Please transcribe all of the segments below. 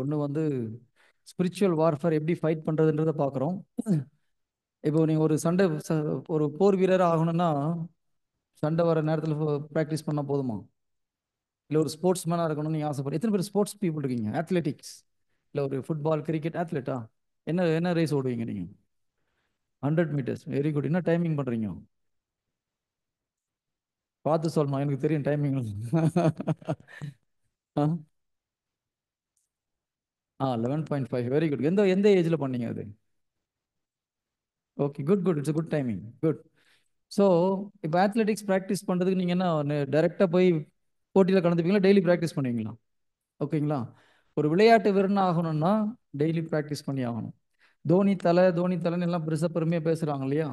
ஒன்று வந்து spiritual warfare எப்படி ஃபைட் பண்ணுறதுன்றதை பார்க்குறோம். இப்போ நீங்கள் ஒரு ஒரு போர் வீரர் ஆகணும்னா சண்டை வர நேரத்தில் ப்ராக்டிஸ் பண்ணால் போதுமா? இல்லை ஒரு ஸ்போர்ட்ஸ் மேனாக இருக்கணும்னு நீங்கள் ஆசைப்படுறீங்க? எத்தனை பேர் ஸ்போர்ட்ஸ் பீப்புள் இருக்கீங்க? அத்லெட்டிக்ஸ் இல்லை ஒரு ஃபுட்பால் கிரிக்கெட் அத்லெட்டா? என்ன என்ன ரேஸ் ஓடுவீங்க நீங்கள்? 100 மீட்டர்ஸ். Very good. என்ன டைமிங் பண்ணுறீங்க? பார்த்து சொல்லணும், எனக்கு தெரியும் டைமிங். ஆ 11.5. Very good. எந்த எந்த ஏஜில் பண்ணீங்க அது? Okay, good good. It's good timing. Good. So இப்போ அத்லெட்டிக்ஸ் ப்ராக்டிஸ் பண்ணுறதுக்கு நீங்கள் என்ன டைரெக்டாக போய் போட்டியில் கலந்துப்பீங்களா, டெய்லி ப்ராக்டிஸ் பண்ணுவீங்களா? ஓகேங்களா. ஒரு விளையாட்டு வீரன் ஆகணும்னா டெய்லி ப்ராக்டிஸ் பண்ணி ஆகணும். தோனி தலைன்னு எல்லாம் பெருசாக பெருமையாக பேசுகிறாங்க இல்லையா?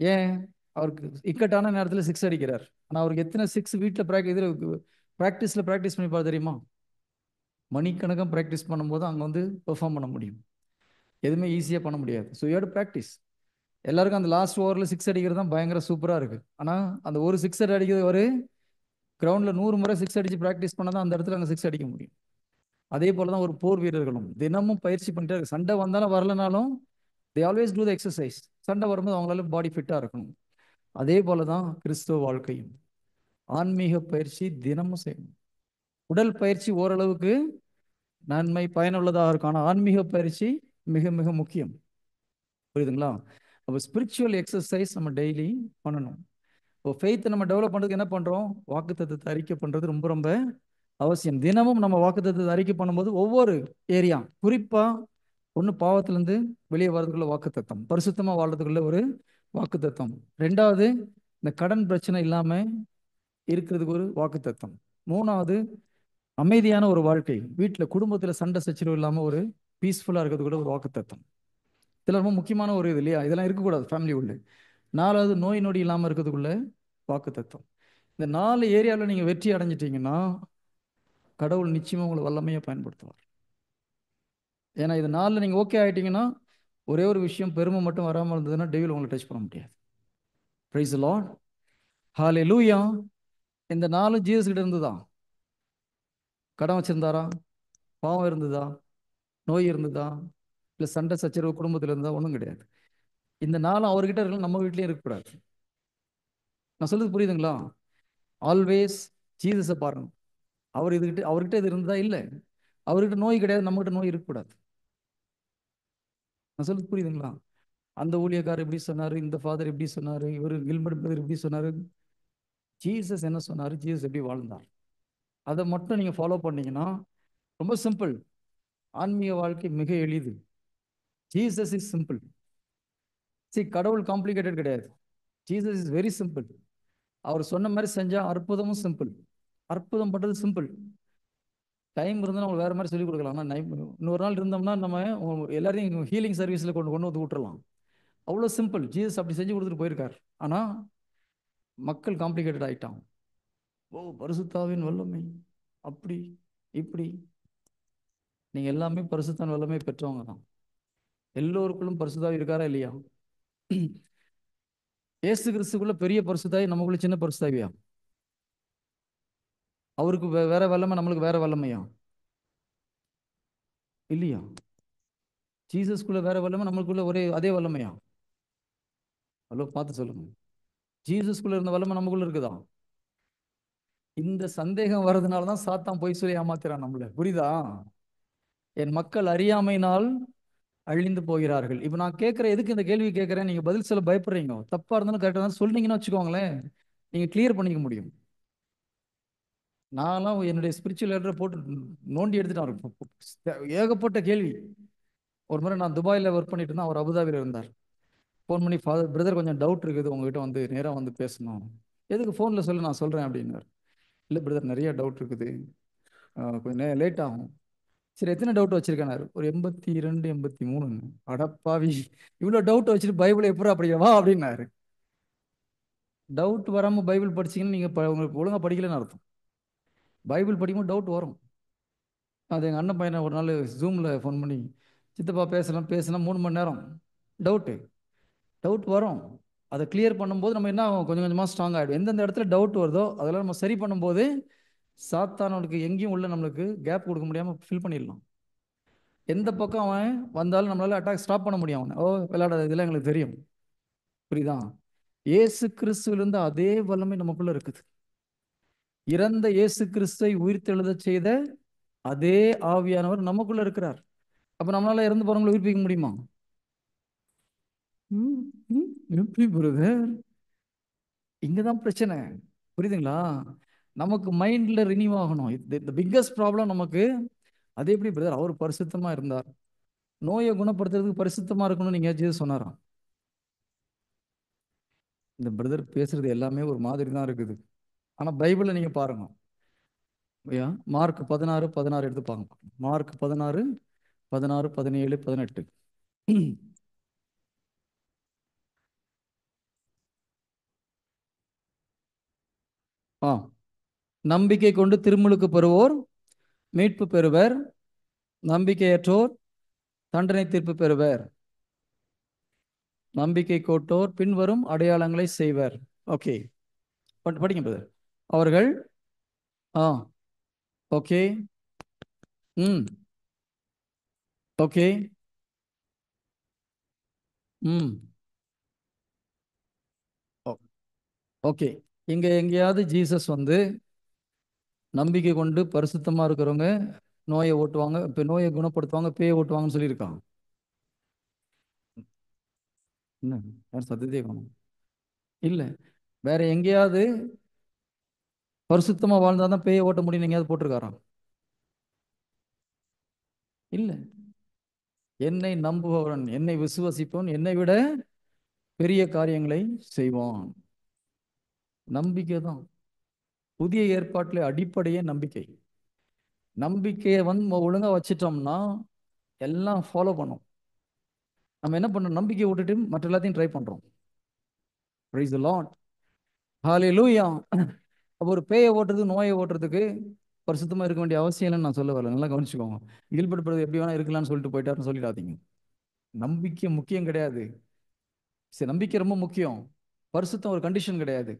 ஏன்? அவருக்கு இக்கட்டான நேரத்தில் சிக்ஸ் அடிக்கிறார். ஆனால் அவருக்கு எத்தனை சிக்ஸ் வீட்டில் ப்ராக்டிஸில் ப்ராக்டிஸ் பண்ணிப்பார் தெரியுமா? மணிக்கணக்கம் ப்ராக்டிஸ் பண்ணும்போது அங்கே வந்து பெர்ஃபார்ம் பண்ண முடியும். எதுவுமே ஈஸியாக பண்ண முடியாது. So you have to practice. எல்லாருக்கும் அந்த லாஸ்ட் ஓவரில் சிக்ஸ் அடிக்கிறது தான் பயங்கர சூப்பராக இருக்குது. ஆனால் அந்த ஒரு சிக்ஸ் அடிக்கிறது ஒரு கிரவுண்டில் 100 முறை சிக்ஸ் அடித்து ப்ராக்டிஸ் பண்ணால் தான் அந்த இடத்துல அங்கே சிக்ஸ் அடிக்க முடியும். அதே போல தான் ஒரு போர் வீரர்களும் தினமும் பயிற்சி பண்ணிட்டே இருக்கு. சண்டை வந்தாலும் வரலனாலும் they always do the exercise. சண்டை வரும்போது அவங்களால பாடி ஃபிட்டாக இருக்கணும். அதே போல தான் கிறிஸ்துவ வாழ்க்கையும். ஆன்மீக பயிற்சி தினமும் செய்யணும். உடல் பயிற்சி ஓரளவுக்கு நன்மை பயனுள்ளதாக இருக்கும். ஆனால் ஆன்மீக பயிற்சி மிக மிக முக்கியம். புரியுதுங்களா? அப்போ ஸ்பிரிச்சுவல் எக்ஸசைஸ் நம்ம டெய்லி பண்ணணும். இப்போ ஃபெய்த்தை நம்ம டெவலப் பண்ணுறதுக்கு என்ன பண்ணுறோம்? வாக்குத்தத்தத்தை அறிக்கை பண்ணுறது ரொம்ப ரொம்ப அவசியம். தினமும் நம்ம வாக்குத்தத்தத்தை அறிக்கை பண்ணும்போது ஒவ்வொரு ஏரியா, குறிப்பாக ஒன்று பாவத்திலேருந்து வெளியே வர்றதுக்குள்ள வாக்குத்தத்தம், பரிசுத்தமாக வாழ்றதுக்குள்ள ஒரு வாக்குத்தத்தம். ரெண்டாவது, இந்த கடன் பிரச்சனை இல்லாமல் இருக்கிறதுக்கு ஒரு வாக்குத்தத்தம். மூணாவது, அமைதியான ஒரு வாழ்க்கை, வீட்டில் குடும்பத்தில் சண்டை சச்சரவு இல்லாமல் ஒரு பீஸ்ஃபுல்லாக இருக்கிறது கூட ஒரு வாக்குத்தத்தம். இதெல்லாம் ரொம்ப முக்கியமான ஒரு இது இல்லையா? இதெல்லாம் இருக்கக்கூடாது ஃபேமிலி உள்ள. நாலாவது, நோய் நொடி இல்லாமல் இருக்கிறதுக்குள்ள வாக்குத்தத்தம். இந்த 4 ஏரியாவில் நீங்கள் வெற்றி அடைஞ்சிட்டீங்கன்னா கடவுள் நிச்சயமாக உங்களை வல்லமையாக பயன்படுத்துவார். ஏன்னா இது 4 நீங்கள் ஓகே ஆகிட்டீங்கன்னா ஒரே ஒரு விஷயம், பெருமை மட்டும் வராமல் இருந்ததுன்னா டெவில் உங்களை டச் பண்ண முடியாது. Praise the lord. ஹல்லேலூயா. இந்த 4 ஜீசஸ் கிட்ட இருந்துதான். கடன் வச்சிருந்தாரா? பாவம் இருந்ததா? நோய் இருந்ததா? இல்லை சண்டை சச்சரவு குடும்பத்தில் இருந்தால் ஒன்றும் கிடையாது. இந்த 4 அவர்கிட்ட இருக்கலாம், நம்ம வீட்லேயும் இருக்கக்கூடாது. நான் சொல்றது புரியுதுங்களா? ஆல்வேஸ் ஜீசஸை பாருங்க. அவர்கிட்ட இது இருந்ததா? இல்லை. அவர்கிட்ட நோய் கிடையாது, நம்மகிட்ட நோய் இருக்கக்கூடாது. நான் சொல்றது புரியுதுங்களா? அந்த ஊழியக்காரர் இப்படி சொன்னாரு, இந்த ஃபாதர் இப்படி சொன்னாரு, இவர் கில்பர்ட் பிரதர் இப்படி சொன்னாரு. ஜீசஸ் என்ன சொன்னாரு, ஜீசஸ் எப்படி வாழ்ந்தார், அதை மட்டும் நீங்க ஃபாலோ பண்ணீங்கன்னா ரொம்ப சிம்பிள். ஆன்மீக வாழ்க்கை மிக எளிது. Jesus is simple. கடவுள் காம்ப்ளிகேட்டட் கிடையாது. Jesus is very simple. அவர் சொன்ன மாதிரி செஞ்சா அற்புதமும் சிம்பிள். அற்புதம் பண்றது சிம்பிள். டைம் இருந்தால் நம்ம வேற மாதிரி சொல்லிக் கொடுக்கலாம். ஆனால் இன்னொரு நாள் இருந்தோம்னா நம்ம எல்லாரையும் ஹீலிங் சர்வீஸில் கொண்டு கொண்டு வந்து விட்டுறலாம். அவ்வளோ சிம்பிள். ஜீசஸ் அப்படி செஞ்சு கொடுத்துட்டு போயிருக்கார். ஆனால் மக்கள் காம்ப்ளிகேட்டட் ஆயிட்டான். ஓ, பரிசுத்தாவின் வல்லமை அப்படி இப்படி. நீங்க எல்லாமே பரிசுத்தாவின் வல்லமை பெற்றவங்க தான். எல்லோருக்குள்ளும் பரிசுத்தாவி இருக்காரா இல்லையா? ஏசு கிறிஸ்துக்குள்ள பெரிய பரிசுத்தாவி, நமக்குள்ள சின்ன பரிசுத்தாவியா? அவருக்கு வேற வல்லமை, நம்மளுக்கு வேற வல்லமையா? இல்லையா? ஜீசஸ்குள்ள வேற வல்லமை, நம்மளுக்குள்ள ஒரே அதே வல்லமையா? ஹலோ, பார்த்து சொல்லுங்க. ஜீசஸ்குள்ள இருந்த வல்லமை நமக்குள்ள இருக்குதா? இந்த சந்தேகம் வர்றதுனால தான் சாத்தான் போய் சொல்லி ஏமாத்துறான் நம்மள. புரியுதா? என் மக்கள் அறியாமையினால் அழிந்து போகிறார்கள். இப்போ நான் கேட்குறேன், எதுக்கு இந்த கேள்வி கேட்குறேன்? நீங்கள் பதில் சொல்ல பயப்படுறீங்க. தப்பாக இருந்தாலும் கரெக்டாக தான் சொன்னீங்கன்னு வச்சுக்கோங்களேன், நீங்கள் கிளியர் பண்ணிக்க முடியும். நான்லாம் என்னுடைய ஸ்பிரிச்சுவல் லெட்டரை போட்டு நோண்டி எடுத்துட்டேன். ஏகப்பட்ட கேள்வி. ஒரு முறை நான் துபாயில் ஒர்க் பண்ணிட்டு இருந்தேன், அவர் அபுதாபியில் இருந்தார். ஃபோன் பண்ணி, ஃபாதர் பிரதர் கொஞ்சம் டவுட் இருக்குது, உங்ககிட்ட வந்து நேராக வந்து பேசணும். எதுக்கு ஃபோனில் சொல்லு, நான் சொல்கிறேன் அப்படின்னார். இல்லை பிரதர், நிறைய டவுட் இருக்குது, கொஞ்சம் லேட் ஆகும். சரி, எத்தனை டவுட் வச்சிருக்கேனாரு? ஒரு 82 83. அடப்பாவி, இவ்வளோ டவுட் வச்சுட்டு பைபிளை எப்போ படிக்கவா அப்படின்னாரு. டவுட் வராமல் பைபிள் படிச்சீங்கன்னு நீங்கள் உங்களுக்கு ஒழுங்காக படிக்கலன்னு அர்த்தம். பைபிள் படிக்கும்போது டவுட் வரும். அது எங்கள் அண்ணன் பையனை ஒரு நாள் ஜூமில் ஃபோன் பண்ணி, சித்தப்பா பேசலாம் பேசலாம் 3 மணி நேரம். டவுட்டு டவுட் வரும். அதை கிளியர் பண்ணும்போது நம்ம என்ன ஆகும், கொஞ்சம் கொஞ்சமாக ஸ்ட்ராங் ஆகிடும். எந்தெந்த இடத்துல டவுட் வருதோ அதெல்லாம் நம்ம சரி பண்ணும்போது சாத்தானவனுக்கு எங்கேயும் உள்ள நம்மளுக்கு கேப் கொடுக்க முடியாமல் ஃபில் பண்ணிடலாம். எந்த பக்கம் அவன் வந்தாலும் நம்மளால அட்டாக் ஸ்டாப் பண்ண முடியும் அவனை. ஓ, விளையாடாத, இதெல்லாம் எங்களுக்கு தெரியும். புரியுதா? இயேசு கிறிஸ்துவிலிருந்து அதே வல்லமை நமக்குள்ள இருக்குது. இறந்த இயேசு கிறிஸ்துவை உயிர்த்தெழுதச் செய்த அதே ஆவியானவர் நமக்குள்ள இருக்கிறார். அப்ப நம்மளால இறந்து போறவங்களை உயிர்ப்பிக்க முடியுமா? ம், ம், எப்படி பிரதர்? இங்கதான் பிரச்சனை. புரியுதுங்களா? நமக்கு மைண்ட்ல ரினியூ ஆகணும். இந்த பிக்கஸ்ட் ப்ராப்ளம் நமக்கு. அது எப்படி பிரதர்? அவர் பரிசுத்தமா இருந்தார், நோயை குணப்படுத்துறதுக்கு பரிசுத்தமா இருக்கணும்னு நீங்க ஜீசஸ் சொன்னாராம். இந்த பிரதர் பேசுறது எல்லாமே ஒரு மாதிரி தான் இருக்குது. ஆனா பைபிளை நீங்க பாருங்க. ஐயா, மார்க் 16:16 எடுத்து பாருங்க. மார்க் 16:16, 17, 18. ஆ, நம்பிக்கை கொண்டு திருமுழுக்கு பெறுவோர் மீட்பு பெறுவர், நம்பிக்கையற்றோர் தண்டனை தீர்ப்பு பெறுவர், நம்பிக்கை கோட்டோர் பின்வரும் அடையாளங்களை செய்வர். ஓகே, படிங்க பிரதர். அவர்கள், ஆ, ஓகே, ம், ஓகே, ம், ஓகே. இங்க எங்கேயாவது ஜீசஸ் வந்து நம்பிக்கை கொண்டு பரிசுத்தமா இருக்கிறவங்க நோயை ஓட்டுவாங்க, இப்போ நோயை குணப்படுத்துவாங்க, பேயை ஓட்டுவாங்கன்னு சொல்லியிருக்காங்க? என்ன யார் சத்தத்தையே காணோம்? இல்ல. வேற எங்கேயாவது பரிசுத்தமா வாழ்ந்தாதான் பேயை ஓட்ட முடியும் எங்கேயாவது போட்டிருக்காராம்? இல்ல. என்னை நம்புபவன், என்னை விசுவசிப்பவன் என்னை விட பெரிய காரியங்களை செய்வான். நம்பிக்கை தான் புதிய ஏற்பாட்டில் அடிப்படையே. நம்பிக்கை. நம்பிக்கையை வந்து ஒழுங்கா வச்சிட்டோம்னா எல்லாம் ஃபாலோ பண்ணும். நம்ம என்ன பண்ணோம்? நம்பிக்கையை விட்டுட்டு மற்ற எல்லாத்தையும் ட்ரை பண்றோம். Praise the lord. ஹalleluya. அப்போ ஒரு பேயை ஓட்டுறதுக்கு, நோயை ஓட்டுறதுக்கு பரிசுத்தமா இருக்க வேண்டிய அவசியம் இல்லைன்னு நான் சொல்ல வரல. நல்லா கவனிச்சுக்கோங்க. கில்பர்ட் பிரதர் எப்படி வேணா இருக்கலாம்னு சொல்லிட்டு போயிட்டாருன்னு சொல்லிடாதீங்க. நம்பிக்கை முக்கியம் கிடையாது. சரி, நம்பிக்கை ரொம்ப முக்கியம். பரிசுத்தம் ஒரு கண்டிஷன் கிடையாது.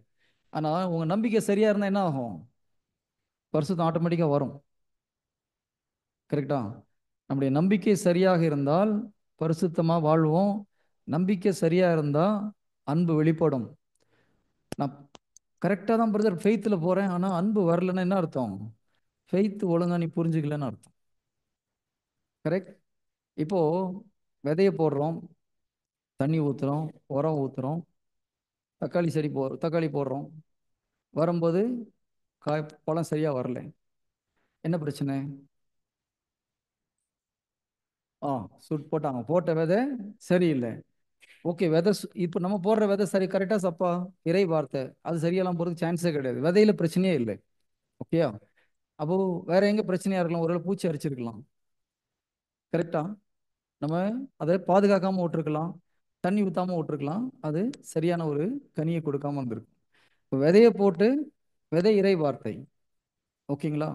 ஆனா உங்க நம்பிக்கை சரியா இருந்தா என்ன ஆகும்? பரிசுத்தம் ஆட்டோமேட்டிக்கா வரும். கரெக்டா? நம்முடைய நம்பிக்கை சரியாக இருந்தால் பரிசுத்தமா வாழ்வோம். நம்பிக்கை சரியா இருந்தா அன்பு வெளிப்படும். நான் கரெக்டா தான் பிரதர் ஃபெய்த்ல போறேன், ஆனா அன்பு வரலன்னா என்ன அர்த்தம்? ஃபெய்த் ஒழுங்கா நீ புரிஞ்சுக்கலன்னு அர்த்தம். கரெக்ட். இப்போ விதைய போடுறோம், தண்ணி ஊத்துறோம், உரம் ஊத்துறோம், தக்காளி போடுறோம். வரும்போது பழம் சரியா வரல. என்ன பிரச்சனை? ஆ, சுட் போட்டாங்க, போட்ட விதை சரியில்லை. ஓகே, இப்போ நம்ம போடுற விதை சரி, கரெக்டா சப்பா? இறை வார்த்தை அது சரியெல்லாம் போறதுக்கு சான்ஸே கிடையாது. விதையில பிரச்சனையே இல்லை. ஓகே. அப்போ வேற எங்க பிரச்சனையா இருக்கலாம்? ஒருவேளை பூச்சி அரிச்சிருக்கலாம். கரெக்டா? நம்ம அதை பாதுகாக்காம விட்டுருக்கலாம், தண்ணி ஊத்தாம விட்டுருக்கலாம், அது சரியான ஒரு கனியை கொடுக்காம இருந்திருக்கு. இப்போ விதையை போட்டு, விதை இறை வார்த்தை, ஓகேங்களா?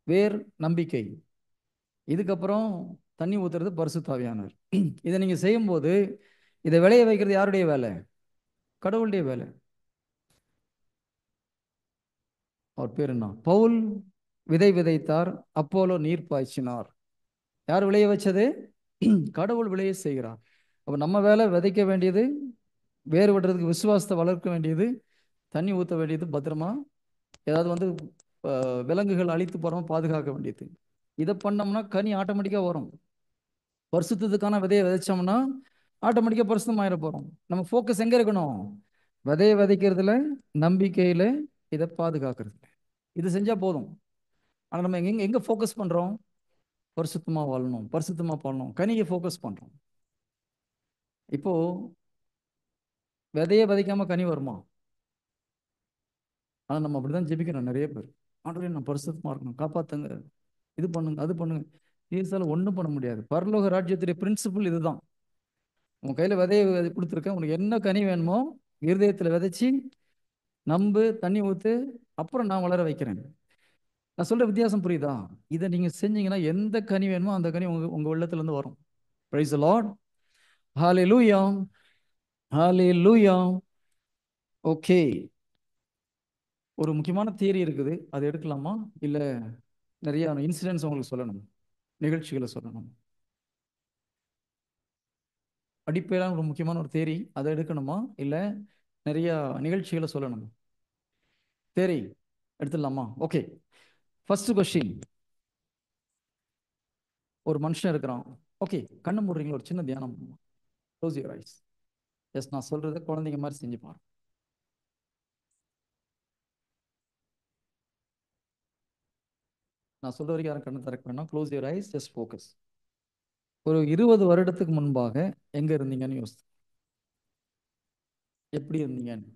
வேர் நம்பிக்கை, இதுக்கப்புறம் தண்ணி ஊத்துறது பரிசுத்த ஆவியானவர். இதை நீங்க செய்யும்போது இதை விளைய வைக்கிறது யாருடைய வேலை? கடவுளுடைய வேலை. அவர் பேர் என்ன? பவுல் விதை விதைத்தார், அப்போலோ நீர் பாய்ச்சினார். யார் விளைய வச்சது? கடவுள் விளைய செய்கிறார். அப்ப நம்ம வேலை விதைக்க வேண்டியது, வேறு விடுறதுக்கு விசுவாசத்தை வளர்க்க வேண்டியது, தண்ணி ஊற்ற வேண்டியது, பத்திரமா ஏதாவது வந்து விலங்குகள் அழித்து போறாம பாதுகாக்க வேண்டியது. இதை பண்ணோம்னா கனி ஆட்டோமேட்டிக்கா வரும். பரிசுத்தத்துக்கான விதையை விதைச்சோம்னா ஆட்டோமேட்டிக்கா பரிசுத்தம் ஆயிட போறோம். நம்ம ஃபோக்கஸ் எங்க இருக்கணும்? விதையை விதைக்கிறதுல, நம்பிக்கையில, இதை பாதுகாக்கிறது. இது செஞ்சா போதும். ஆனா நம்ம எங்க எங்க ஃபோக்கஸ் பண்றோம்? பரிசுத்தமா வாழணும், பரிசுத்தமா பண்ணணும், கனியை ஃபோக்கஸ் பண்றோம். இப்போ விதையை விதைக்காம கனி வருமா? ஆனா நம்ம அப்படிதான் ஜெபிக்கிறோம் நிறைய பேர். ஆண்டவரே நான் பரிசுத்தமா இருக்கணும், காப்பாத்துங்க, இது பண்ணுங்க, அது பண்ணுங்க. ஈசால ஒண்ணும் பண்ண முடியாது. பரலோக ராஜ்யத்துடைய பிரின்சிபிள் இதுதான். உன் கையில விதையை கொடுத்துருக்கேன், உனக்கு என்ன கனி வேணுமோ இருதயத்துல விதைச்சி நம்பு, தண்ணி ஊத்து, அப்புறம் நான் வளர வைக்கிறேன். நான் சொல்ற வித்தியாசம் புரியுதா? இதை நீங்க செஞ்சீங்கன்னா எந்த கனி வேணுமோ அந்த கனி உங்க உங்க உள்ளத்துல இருந்து வரும். Price the lord. Hallelujah. Hallelujah. Okay. ஒரு முக்கியமான தியரி இருக்குது, அதை எடுக்கலாமா? இல்ல நிறைய இன்சிடென்ட்ஸ் உங்களுக்கு சொல்லணும், நிகழ்ச்சிகளை சொல்லணும்? அடிப்படையான ஒரு முக்கியமான ஒரு தேரி அதை எடுக்கணுமா இல்லை நிறைய நிகழ்ச்சிகளை சொல்லணுமா? தேரி எடுத்துடலாமா? ஓகே. First question. ஒரு மனுஷன் இருக்கிறான். ஓகே, கண்ணு மூடுறீங்களா? ஒரு சின்ன தியானம். Close your eyes. எஸ், நான் சொல்றதை குழந்தைங்க மாதிரி செஞ்சு பாருங்க. நான் சொல்ற வரைக்கும் யாரும் கண்ணு திறக்க வேணாம். Close your eyes, just focus. ஒரு 20 வருடத்துக்கு முன்பாக எங்க இருந்தீங்கன்னு யோசித்து. எப்படி இருந்தீங்கன்னு.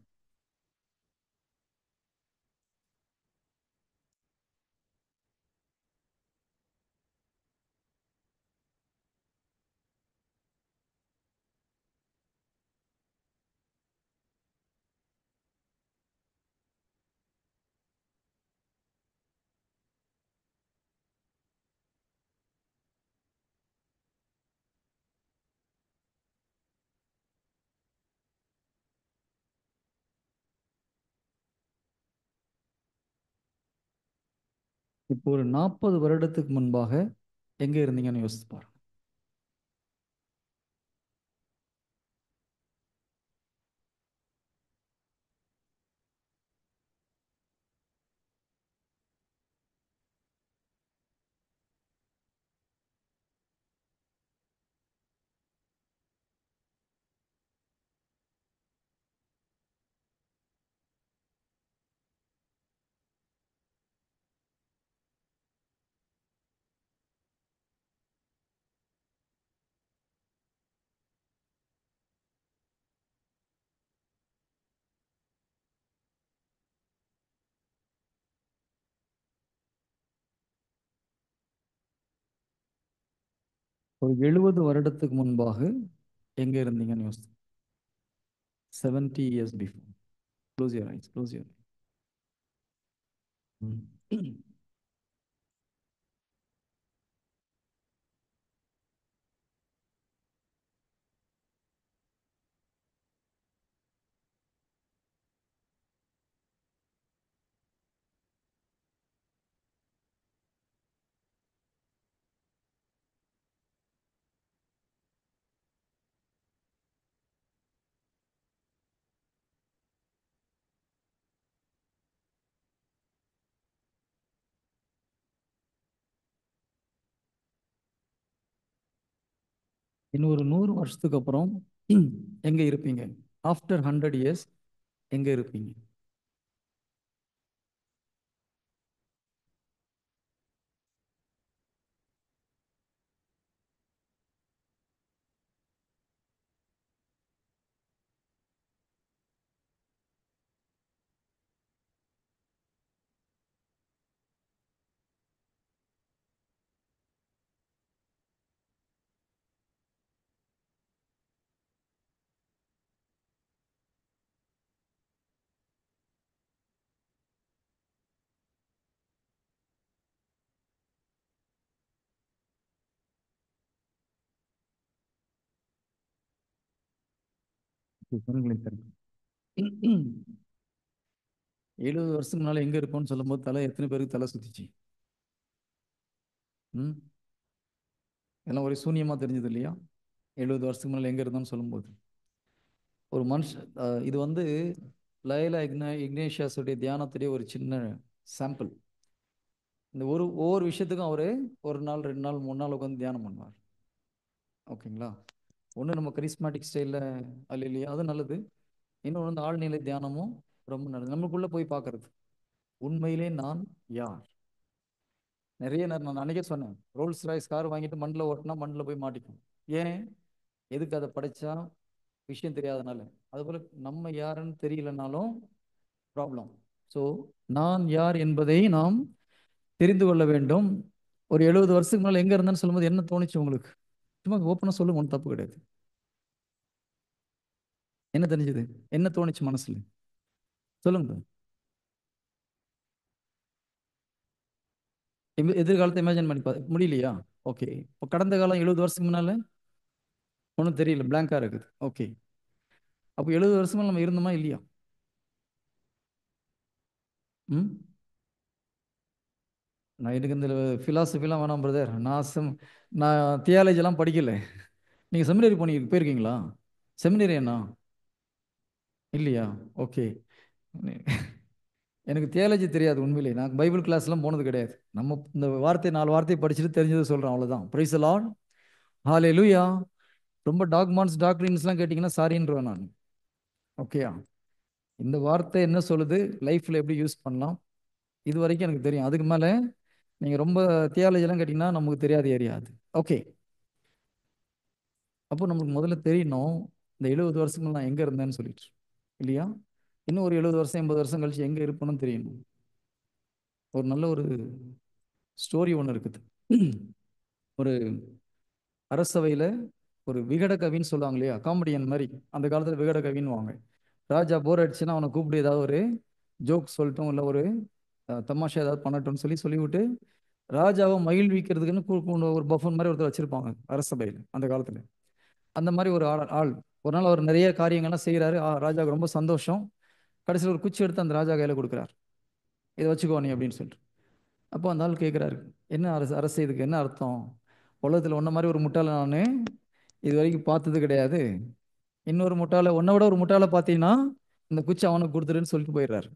இப்போ ஒரு 40 வருடத்துக்கு முன்பாக எங்க இருந்தீங்கன்னு யோசித்து பாருங்க. ஒரு 70 வருடத்துக்கு முன்பாக எங்க இருந்தீங்கன்னு யோசித்து. 70 years before. Close your eyes, close your. இன்னும் ஒரு 100 வருஷத்துக்கு அப்புறம் எங்க இருப்பீங்க? ஆஃப்டர் 100 years எங்க இருப்பீங்க? சொல்லுங்களேன் சார். 70 வருஷத்துக்கு முன்னால எங்க இருப்போம்னு சொல்லும்போது தலை எத்தனை பேருக்கு தலை சுத்திச்சு? ம். எல்லாம் ஒரே சூன்யமா தெரிஞ்சது இல்லையா? 70 வருஷத்துக்கு முன்னால எங்க இருந்தோம்னு சொல்லும்போது ஒரு மனுஷன் இது வந்து லயலா இக்னேஷியாஸுடைய தியானத்துடைய ஒரு சின்ன சாம்பிள். இந்த ஒவ்வொரு விஷயத்துக்கும் அவரு ஒரு நாள் 2 நாள் 3 நாள் உட்காந்து தியானம் பண்ணுவார். ஓகேங்களா? ஒன்று நம்ம கரிஸ்மாட்டிக் ஸ்டைலில் அல்ல இல்லையா, அது நல்லது. இன்னொன்று வந்து ஆழ்நிலை தியானமும் ரொம்ப நல்லது. நம்மளுக்குள்ள போய் பார்க்கறது உண்மையிலே நான் யார். நிறைய நேரம் நான் அன்னைக்கே சொன்னேன், ரோல்ஸ் ராய்ஸ் கார் வாங்கிட்டு மண்ணில் ஓட்டினா மண்ணில் போய் மாட்டிக்கும். ஏன்? எதுக்கு அதை படைச்சா? விஷயம் தெரியாதனால. அதுபோல நம்ம யாருன்னு தெரியலனாலும் ப்ராப்ளம். ஸோ நான் யார் என்பதை நாம் தெரிந்து கொள்ள வேண்டும். ஒரு 70 வருஷத்துக்கு முன்னால் எங்க இருந்தேன்னு சொல்லும்போது என்ன தோணுச்சு உங்களுக்கு? சும்மா ஓப்பனாக சொல்லுங்க, ஒன்றும் தப்பு கிடையாது. என்ன தெரிஞ்சது? என்ன தோணுச்சு மனசுல? சொல்லுங்க. எதிர்காலத்தை இமேஜின் பண்ணி முடியலையா? ஓகே. இப்போ கடந்த காலம் 70 வருஷத்துக்கு முன்னால ஒன்றும் தெரியல, பிளாங்கா இருக்குது. ஓகே. அப்போ 70 வருஷமா நம்ம இருந்தோமா இல்லையா? ம். நான் எனக்கு இந்த ஃபிலாசபிலாம் வேணாம் பிரதர். நான் தியாலஜிலாம் படிக்கல. நீங்கள் செமினரி போயிருக்கீங்களா? செமினரி என்ன இல்லையா? ஓகே. எனக்கு தியாலஜி தெரியாது உண்மையிலே. நான் பைபிள் கிளாஸ்லாம் போனது கிடையாது. நம்ம இந்த வார்த்தை 4 வார்த்தையை படிச்சுட்டு தெரிஞ்சதை சொல்கிறோம், அவ்வளோதான். Praise the lord. ஹalleluya. ரொம்ப டாக்மான்ஸ் டாக்டரின்ஸ்லாம் கேட்டிங்கன்னா சாரின்றேன் நான். ஓகேயா? இந்த வார்த்தை என்ன சொல்லுது, லைஃப்பில் எப்படி யூஸ் பண்ணலாம், இது வரைக்கும் எனக்கு தெரியும். அதுக்கு மேலே நீங்கள் ரொம்ப தியாலஜிலாம் கேட்டிங்கன்னா நமக்கு தெரியாத ஏரியா அது. ஓகே. அப்போ நமக்கு முதல்ல தெரியணும், இந்த 70 வருஷங்கள் நான் எங்கே இருந்தேன்னு சொல்லிட்டு, இல்லையா? இன்னும் ஒரு 70 வருஷம் 80 வருஷம் கழிச்சு எங்கே இருப்பேன்னு தெரியணும். ஒரு நல்ல ஒரு ஸ்டோரி ஒன்று இருக்குது. ஒரு அரசவையில் ஒரு விகட கவின்னு சொல்லுவாங்க இல்லையா, காமெடியன் மாதிரி. அந்த காலத்தில் விகட கவின்னு வாங்க. ராஜா போர் அடிச்சுன்னா அவனை கூப்பிட்டு ஏதாவது ஒரு ஜோக் சொல்லட்டும், இல்லை ஒரு தமாஷா ஏதாவது பண்ணட்டும்னு சொல்லிவிட்டு ராஜாவை மகிழ்விக்கிறதுக்குன்னு ஒரு பஃபன் மாதிரி ஒருத்தர் வச்சிருப்பாங்க அரசபையில் அந்த காலத்தில். அந்த மாதிரி ஒரு ஆள் ஒரு நாள் அவர் நிறைய காரியங்கள்லாம் செய்கிறாரு. ராஜாவுக்கு ரொம்ப சந்தோஷம். கடைசியில் ஒரு குச்சி எடுத்து அந்த ராஜா கையில் கொடுக்குறார். இதை வச்சுக்கோ நீ அப்படின்னு சொல்லிட்டு. அப்போ அந்த ஆள் கேட்குறாரு, என்ன அரசு இதுக்கு என்ன அர்த்தம்? உலகத்தில் ஒன்றை மாதிரி ஒரு முட்டாளை நான் இது வரைக்கும் பார்த்தது கிடையாது. இன்னொரு முட்டாளை, உன்னை விட ஒரு முட்டாளை பார்த்தீங்கன்னா இந்த குச்சி அவனுக்கு கொடுத்துருன்னு சொல்லிட்டு போயிடுறாரு.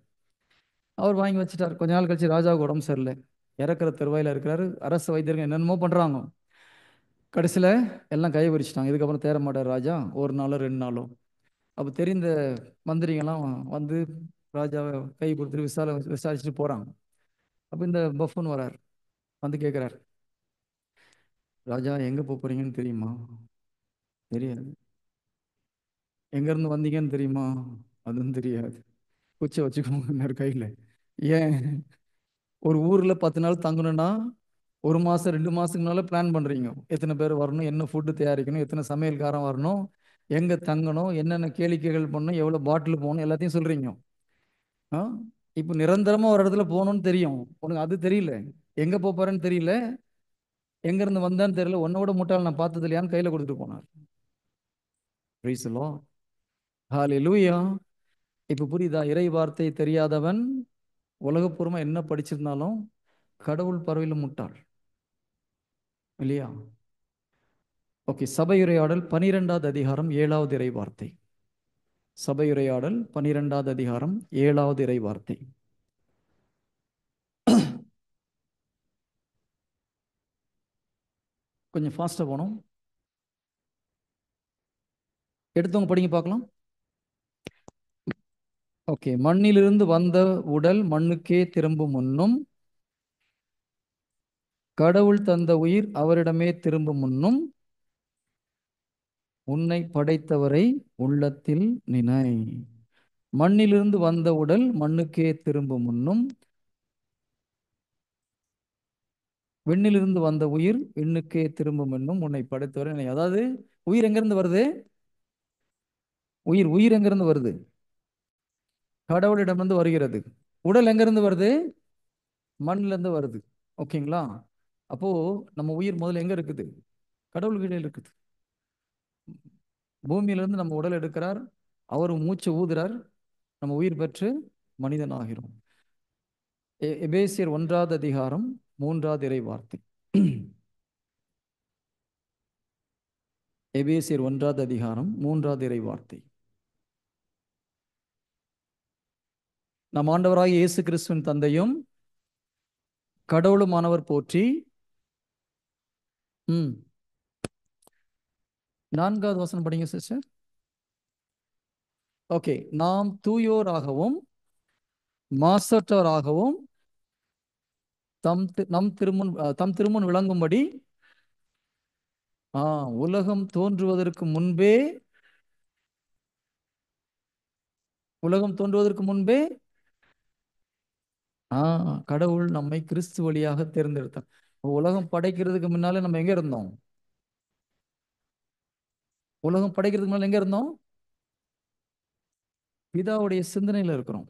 அவர் வாங்கி வச்சுட்டார். கொஞ்ச நாள் கழிச்சு ராஜாவுக்கு உடம்பு சரியில்லை, இறக்குற தருவாயில் இருக்கிறாரு. அரசு வைத்தியர்கள் என்னென்னமோ பண்ணுறாங்க. கடைசியில் எல்லாம் கை விரிச்சிட்டாங்க. இதுக்கப்புறம் தேர மாட்டார் ராஜா, ஒரு நாளோ 2 நாளோ. அப்போ தெரிந்த மந்திரிங்கெல்லாம் வந்து ராஜாவை கை கொடுத்துட்டு விசாரிச்சுட்டு போகிறாங்க. அப்போ இந்த பஃபன் வரார், வந்து கேட்குறாரு, ராஜா எங்கே போகிறீங்கன்னு தெரியுமா? தெரியாது. எங்கேருந்து வந்தீங்கன்னு தெரியுமா? அதுவும் தெரியாது. குச்சை வச்சுக்கோங்க கையில். ஏன்? ஒரு ஊரில் 10 நாள் தங்கணும்னா 1 மாதம் 2 மாதத்துக்கு முன்னால பிளான் பண்ணுறீங்க. எத்தனை பேர் வரணும், என்ன ஃபுட்டு தயாரிக்கணும், எத்தனை சமையல்காரன் வரணும், எங்கே தங்கணும், என்னென்ன கேளிக்கைகள் பண்ணணும், எவ்வளோ பாட்டில் போகணும், எல்லாத்தையும் சொல்கிறீங்க. ஆ இப்போ நிரந்தரமாக ஒரு இடத்துல போகணும்னு தெரியும், உனக்கு அது தெரியல. எங்கே போகிறேன்னு தெரியல, எங்கேருந்து வந்தான்னு தெரியல. உன்னோட முட்டாள் நான் பார்த்தது இல்லையான்னு கையில் கொடுத்துட்டு போனார். Praise the lord. ஹalleluya. இப்போ புரியுதா? இறை வார்த்தை தெரியாதவன் உலகப்பூர்வமாக என்ன படிச்சிருந்தாலும் கடவுள் பறவையில் முட்டாள், இல்லையா? ஓகே. சபையுரையாடல் 12வது அதிகாரம் 7வது இறை வார்த்தை. சபையுரையாடல் 12வது அதிகாரம் 7வது இறை வார்த்தை. கொஞ்சம் ஃபாஸ்ட்டாக போகணும். எடுத்தவங்க படிங்க பார்க்கலாம். ஓகே. மண்ணிலிருந்து வந்த உடல் மண்ணுக்கே திரும்பும் முன்னும், கடவுள் தந்த உயிர் அவரிடமே திரும்பும் முன்னும், உன்னை படைத்தவரை உள்ளத்தில் நினை. மண்ணிலிருந்து வந்த உடல் மண்ணுக்கே திரும்பும் முன்னும், விண்ணிலிருந்து வந்த உயிர் விண்ணுக்கே திரும்பும் முன்னும், உன்னை படைத்தவரை நினை. அதாவது உயிர் எங்கிருந்து வருது? உயிர் எங்கிருந்து வருது? கடவுளிடமிருந்து வருகிறது. உடல் எங்கிருந்து வருது? மண்ணிலிருந்து வருது. ஓகேங்களா? அப்போ நம்ம உயிர் முதல்ல எங்க இருக்குது? கடவுள் கீழே இருக்குது. பூமியிலிருந்து நம்ம உடல் எடுக்கிறார், அவர் மூச்சு ஊதுறார், நம்ம உயிர் பெற்று மனிதன் ஆகிறோம். எபேசியர் 1வது அதிகாரம் 3வது இறை வார்த்தை. எபேசியர் 1வது அதிகாரம் 3வது இறை வார்த்தை. நம் ஆண்டவராகிய இயேசு கிறிஸ்துவின் தந்தையும் கடவுளுமானவர் போற்றி. 4வது வசனம் படிங்க சிஸ்டர். ஓகே. நாம் தூயோராகவும் மாசற்றவராகவும் தம் திருமுன் விளங்கும்படி உலகம் தோன்றுவதற்கு முன்பே கடவுள் நம்மை கிறிஸ்து வழியாக தேர்ந்தெடுத்தார். உலகம் படைக்கிறதுக்கு முன்னாலே நம்ம எங்க இருந்தோம்? உலகம் படைக்கிறதுக்கு முன்னால எங்க இருந்தோம்? பிதாவுடைய சிந்தனையில இருக்கிறோம்.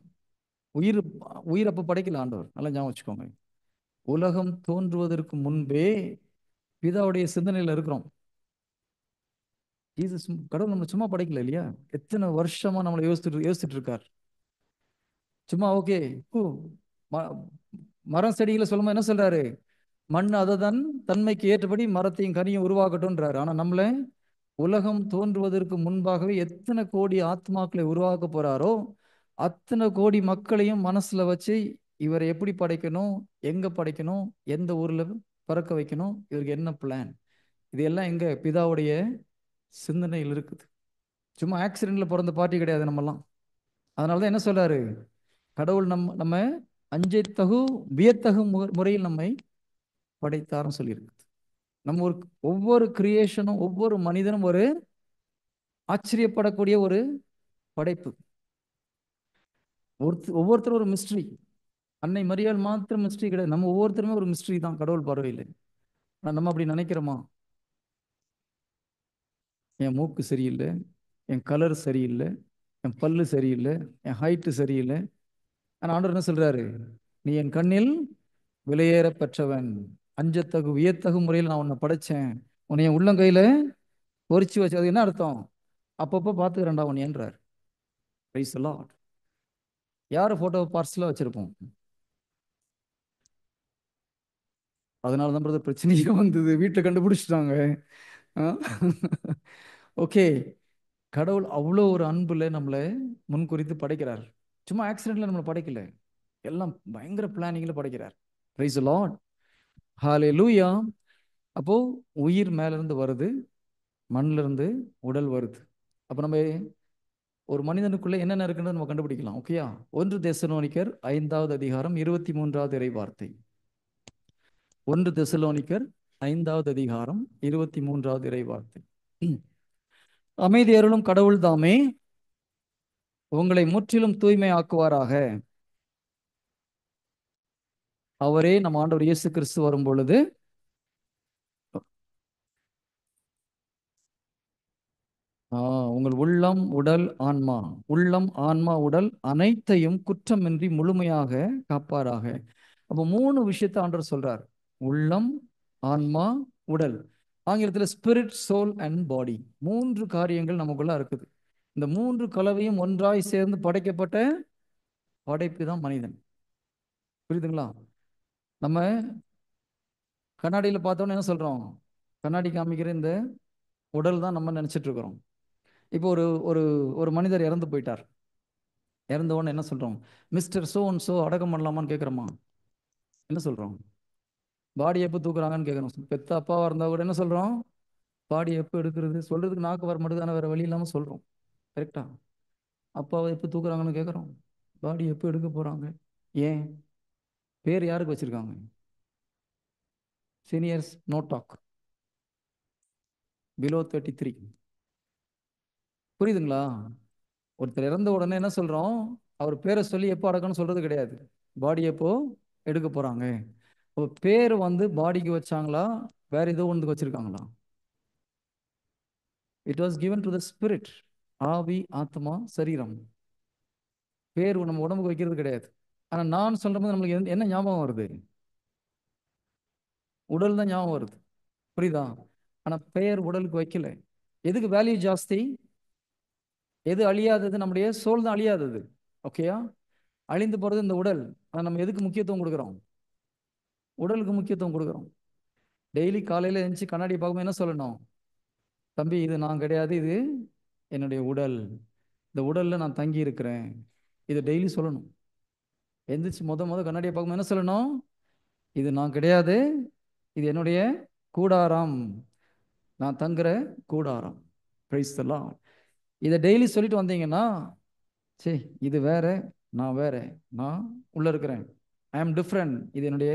உயிர் அப்ப படைக்கல ஆண்டவர், நல்லா ஞாபகம் வச்சுக்கோங்க. உலகம் தோன்றுவதற்கு முன்பே பிதாவுடைய சிந்தனையில இருக்கிறோம். கடவுள் நம்ம சும்மா படைக்கல, இல்லையா? எத்தனை வருஷமா நம்மளை யோசிச்சுட்டு இருக்கார். சும்மா ஓகே. மரம் செடிகளை சொல்லும்போது என்ன சொல்றாரு? மண் அதன் தன்மைக்கு ஏற்றபடி மரத்தையும் கனியும் உருவாக்கட்டும்ன்றாரு. ஆனா நம்மள உலகம் தோன்றுவதற்கு முன்பாகவே எத்தனை கோடி ஆத்மாக்களை உருவாக்க போறாரோ அத்தனை கோடி மக்களையும் மனசுல வச்சு இவரை எப்படி படைக்கணும், எங்க படைக்கணும், எந்த ஊர்ல பிறக்க வைக்கணும், இவருக்கு என்ன பிளான், இது எல்லாம் எங்க பிதாவுடைய சிந்தனையில் இருக்குது. சும்மா ஆக்சிடென்ட்ல பிறந்த பார்ட்டி கிடையாது நம்மெல்லாம். அதனாலதான் என்ன சொல்றாரு, கடவுள் நம்ம அஞ்சத்தகு வியத்தகு முறையில் நம்மை படைத்தார்னு சொல்லியிருக்கு. நம்ம ஒவ்வொரு கிரியேஷனும் ஒவ்வொரு மனிதனும் ஒரு ஆச்சரியப்படக்கூடிய ஒரு படைப்பு. ஒவ்வொருத்தரும் ஒரு மிஸ்ட்ரி. அன்னை மரியாள் மாத்திரம் மிஸ்ட்ரி கிடையாது, நம்ம ஒவ்வொருத்தருமே ஒரு மிஸ்ட்ரி தான் கடவுள் பார்வையில். நம்ம அப்படி நினைக்கிறோமா? என் மூக்கு சரியில்லை, என் கலர் சரியில்லை, என் பல்லு சரியில்லை, என் ஹைட்டு சரியில்லை. ஆனா ஆண்டவர் என்ன சொல்றாரு, நீ என் கண்ணில் விலையேற பெற்றவன், அஞ்சத்தகு வியத்தகு முறையில் நான் உன்னை படைச்சேன், உன்னை என் உள்ளங்கையில பொறிச்சு வச்சு. அது என்ன அர்த்தம்? அப்பப்போ பார்த்துக்கிறேன்டா உன்னைன்றார். Praise the lord. யார் போட்டோ பார்சலாக வச்சிருப்போம்? அதனால தான் பிரதர் பிரச்சனையே வந்தது, வீட்டில் கண்டுபிடிச்சிட்டாங்க. ஓகே, கடவுள் அவ்வளோ ஒரு அன்புல நம்மளை முன்குறித்து படைக்கிறார். சும்மா ஆக்சிடென்ட்ல நம்மளை படைக்கல, எல்லாம் பயங்கர பிளானிங்ல படைக்கிறார். Price the lord. ஹalleluya. அப்போ உயிர் மேல இருந்து வருது, மண்ணில இருந்து உடல் வருது. அப்போ நம்ம ஒரு மனிதனுக்குள்ள என்னென்ன இருக்குன்னு நம்ம கண்டுபிடிக்கலாம். ஓகேயா? 1 தெசலோனிக்கர் 5வது அதிகாரம் 23வது இறை வார்த்தை. 1 தெசலோனிக்கர் 5வது அதிகாரம் 23வது இறை வார்த்தை. அமைதி அருளும் கடவுள் தாமே உங்களை முற்றிலும் தூய்மை ஆக்குவாராக. அவரே நம் ஆண்டவர் இயேசு கிறிஸ்து வரும் பொழுது உங்கள் உள்ளம் உடல் ஆன்மா, உள்ளம் ஆன்மா உடல் அனைத்தையும் குற்றமின்றி முழுமையாக காப்பாராக. அப்போ 3 விஷயத்தை ஆண்டவர் சொல்றார். உள்ளம், ஆன்மா, உடல். ஆங்கிலத்தில் ஸ்பிரிட், சோல் அண்ட் பாடி. 3 காரியங்கள் நமக்குள்ள இருக்குது. இந்த 3 கலவையும் ஒன்றாய் சேர்ந்து படைக்கப்பட்ட படைப்பு தான் மனிதன். புரியுதுங்களா? நம்ம கண்ணாடியில் பார்த்தோன்னு என்ன சொல்றோம்? கண்ணாடி காமிக்கிற இந்த உடல் தான் நம்ம நினைச்சிட்டு இருக்கிறோம். இப்போ ஒரு ஒரு ஒரு மனிதர் இறந்து போயிட்டார். இறந்த உடனே என்ன சொல்றோம்? மிஸ்டர் சோ அண்ட் சோ அடக்கம் பண்ணலாமான்னு கேட்குறோமா? என்ன சொல்றோம்? பாடி எப்போ தூக்குறாங்கன்னு கேட்குறோம். பெத்த அப்பாவா இருந்தா கூட என்ன சொல்றோம்? பாடி எப்போ எடுக்கிறது சொல்றதுக்கு நாக்கு வர மட்டும் தானே, வேற வழி இல்லாமல் சொல்றோம். கரெக்டா? அப்பாவை எப்போ தூக்குறாங்கன்னு கேட்குறோம், பாடி எப்போ எடுக்க போறாங்க. ஏன்? பேர் யாருக்கு வச்சிருக்காங்க? Seniors no talk, below 33. புரியுதுங்களா? ஒருத்தர் இறந்த உடனே என்ன சொல்றோம்? அவர் பேரை சொல்லி எப்போ அடக்கணும்னு சொல்றது கிடையாது, பாடி எப்போ எடுக்க போறாங்க. பேர் வந்து பாடிக்கு வச்சாங்களா, வேற ஏதோ ஒன்றுக்கு வச்சிருக்காங்களா? It was given to the spirit. ஆவி, ஆத்மா, சரீரம். பேர் நம்ம உடம்புக்கு வைக்கிறது கிடையாது. ஆனா நான் சொல்ற போது நம்மளுக்கு என்ன ஞாபகம் வருது? உடல் தான் ஞாபகம் வருது. புரியுதா? ஆனா பெயர் உடலுக்கு வைக்கல. எதுக்கு வேல்யூ ஜாஸ்தி? எது அழியாதது? நம்முடைய சோல் தான் அழியாதது. ஓகேயா? அழிந்து போறது இந்த உடல். ஆனா நம்ம எதுக்கு முக்கியத்துவம் கொடுக்குறோம்? உடலுக்கு முக்கியத்துவம் கொடுக்குறோம். டெய்லி காலையில எழுந்துச்சு கண்ணாடி பார்க்கும்போது என்ன சொல்லணும்? தம்பி, இது நான் கிடையாது, இது என்னுடைய உடல். இந்த உடல்ல நான் தங்கி இருக்கிறேன். இதை டெய்லி சொல்லணும். எந்திரிச்சு முத கண்ணாடியை பார்க்கும்போது என்ன சொல்லணும்? இது நான் கிடையாது, இது என்னுடைய கூடாரம், நான் தங்குற கூடாரம். Price the Lord. இதை டெய்லி சொல்லிட்டு வந்தீங்கன்னா, சரி இது வேற, நான் வேற, நான் உள்ள இருக்கிறேன், ஐ ஆம் டிஃப்ரெண்ட், இது என்னுடைய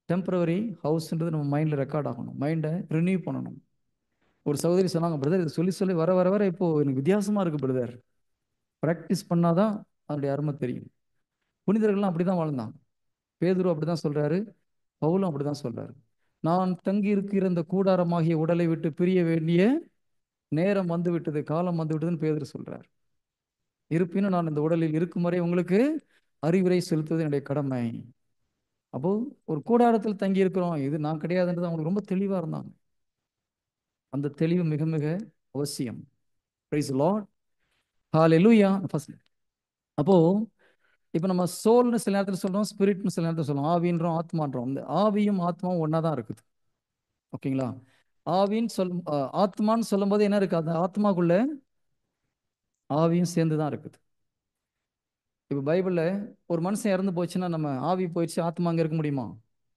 டெம்பரவரி ஹவுஸ்ன்றது நம்ம மைண்டில் ரெக்கார்ட் ஆகணும். மைண்டை ரினியூ பண்ணணும். ஒரு சகோதரி சொன்னாங்க, பிரதர் இது சொல்லி சொல்லி வர வர வர இப்போ எனக்கு வித்தியாசமா இருக்கு பிரதர், ப்ராக்டிஸ் பண்ணாதான் அதனுடைய அருமை தெரியும். புனிதர்கள்லாம் அப்படிதான் வாழ்ந்தாங்க. பேதுரு அப்படிதான் சொல்றாரு, பவுலும் அப்படிதான் சொல்றாரு. நான் தங்கி இருக்கிற இந்த கூடாரமாகிய உடலை விட்டு பிரிய வேண்டிய நேரம் வந்து விட்டது, காலம் வந்து விட்டதுன்னு பேதுரு சொல்றார். இருப்பினும் நான் இந்த உடலில் இருக்கும் வரை உங்களுக்கு அறிவுரை செலுத்துவது என்னுடைய கடமை. அப்போ ஒரு கூடாரத்தில் தங்கி இருக்கிறோம், இது நான் கிடையாதுன்றது அவங்களுக்கு ரொம்ப தெளிவா இருந்தாங்க. அந்த தெளிவு மிக மிக அவசியம். Price the lord. Hallelujah. First அப்போ இப்போ நம்ம சோல்னு சில நேரத்தில் சொல்றோம், ஸ்பிரிட்னு சில நேரத்தில் சொல்றோம், ஆவின்றோம், ஆத்மான்றோம். இந்த ஆவியும் ஆத்மாவும் ஒன்னா தான் இருக்குது. ஓகேங்களா? ஆவின்னு ஆத்மான்னு சொல்லும்போது என்ன இருக்கு? அந்த ஆத்மாக்குள்ள ஆவியும் சேர்ந்து தான் இருக்குது. இப்போ பைபிளில் ஒரு மனுஷன் இறந்து போச்சுன்னா நம்ம ஆவி போயிடுச்சு ஆத்மா அங்கே இருக்க முடியுமா?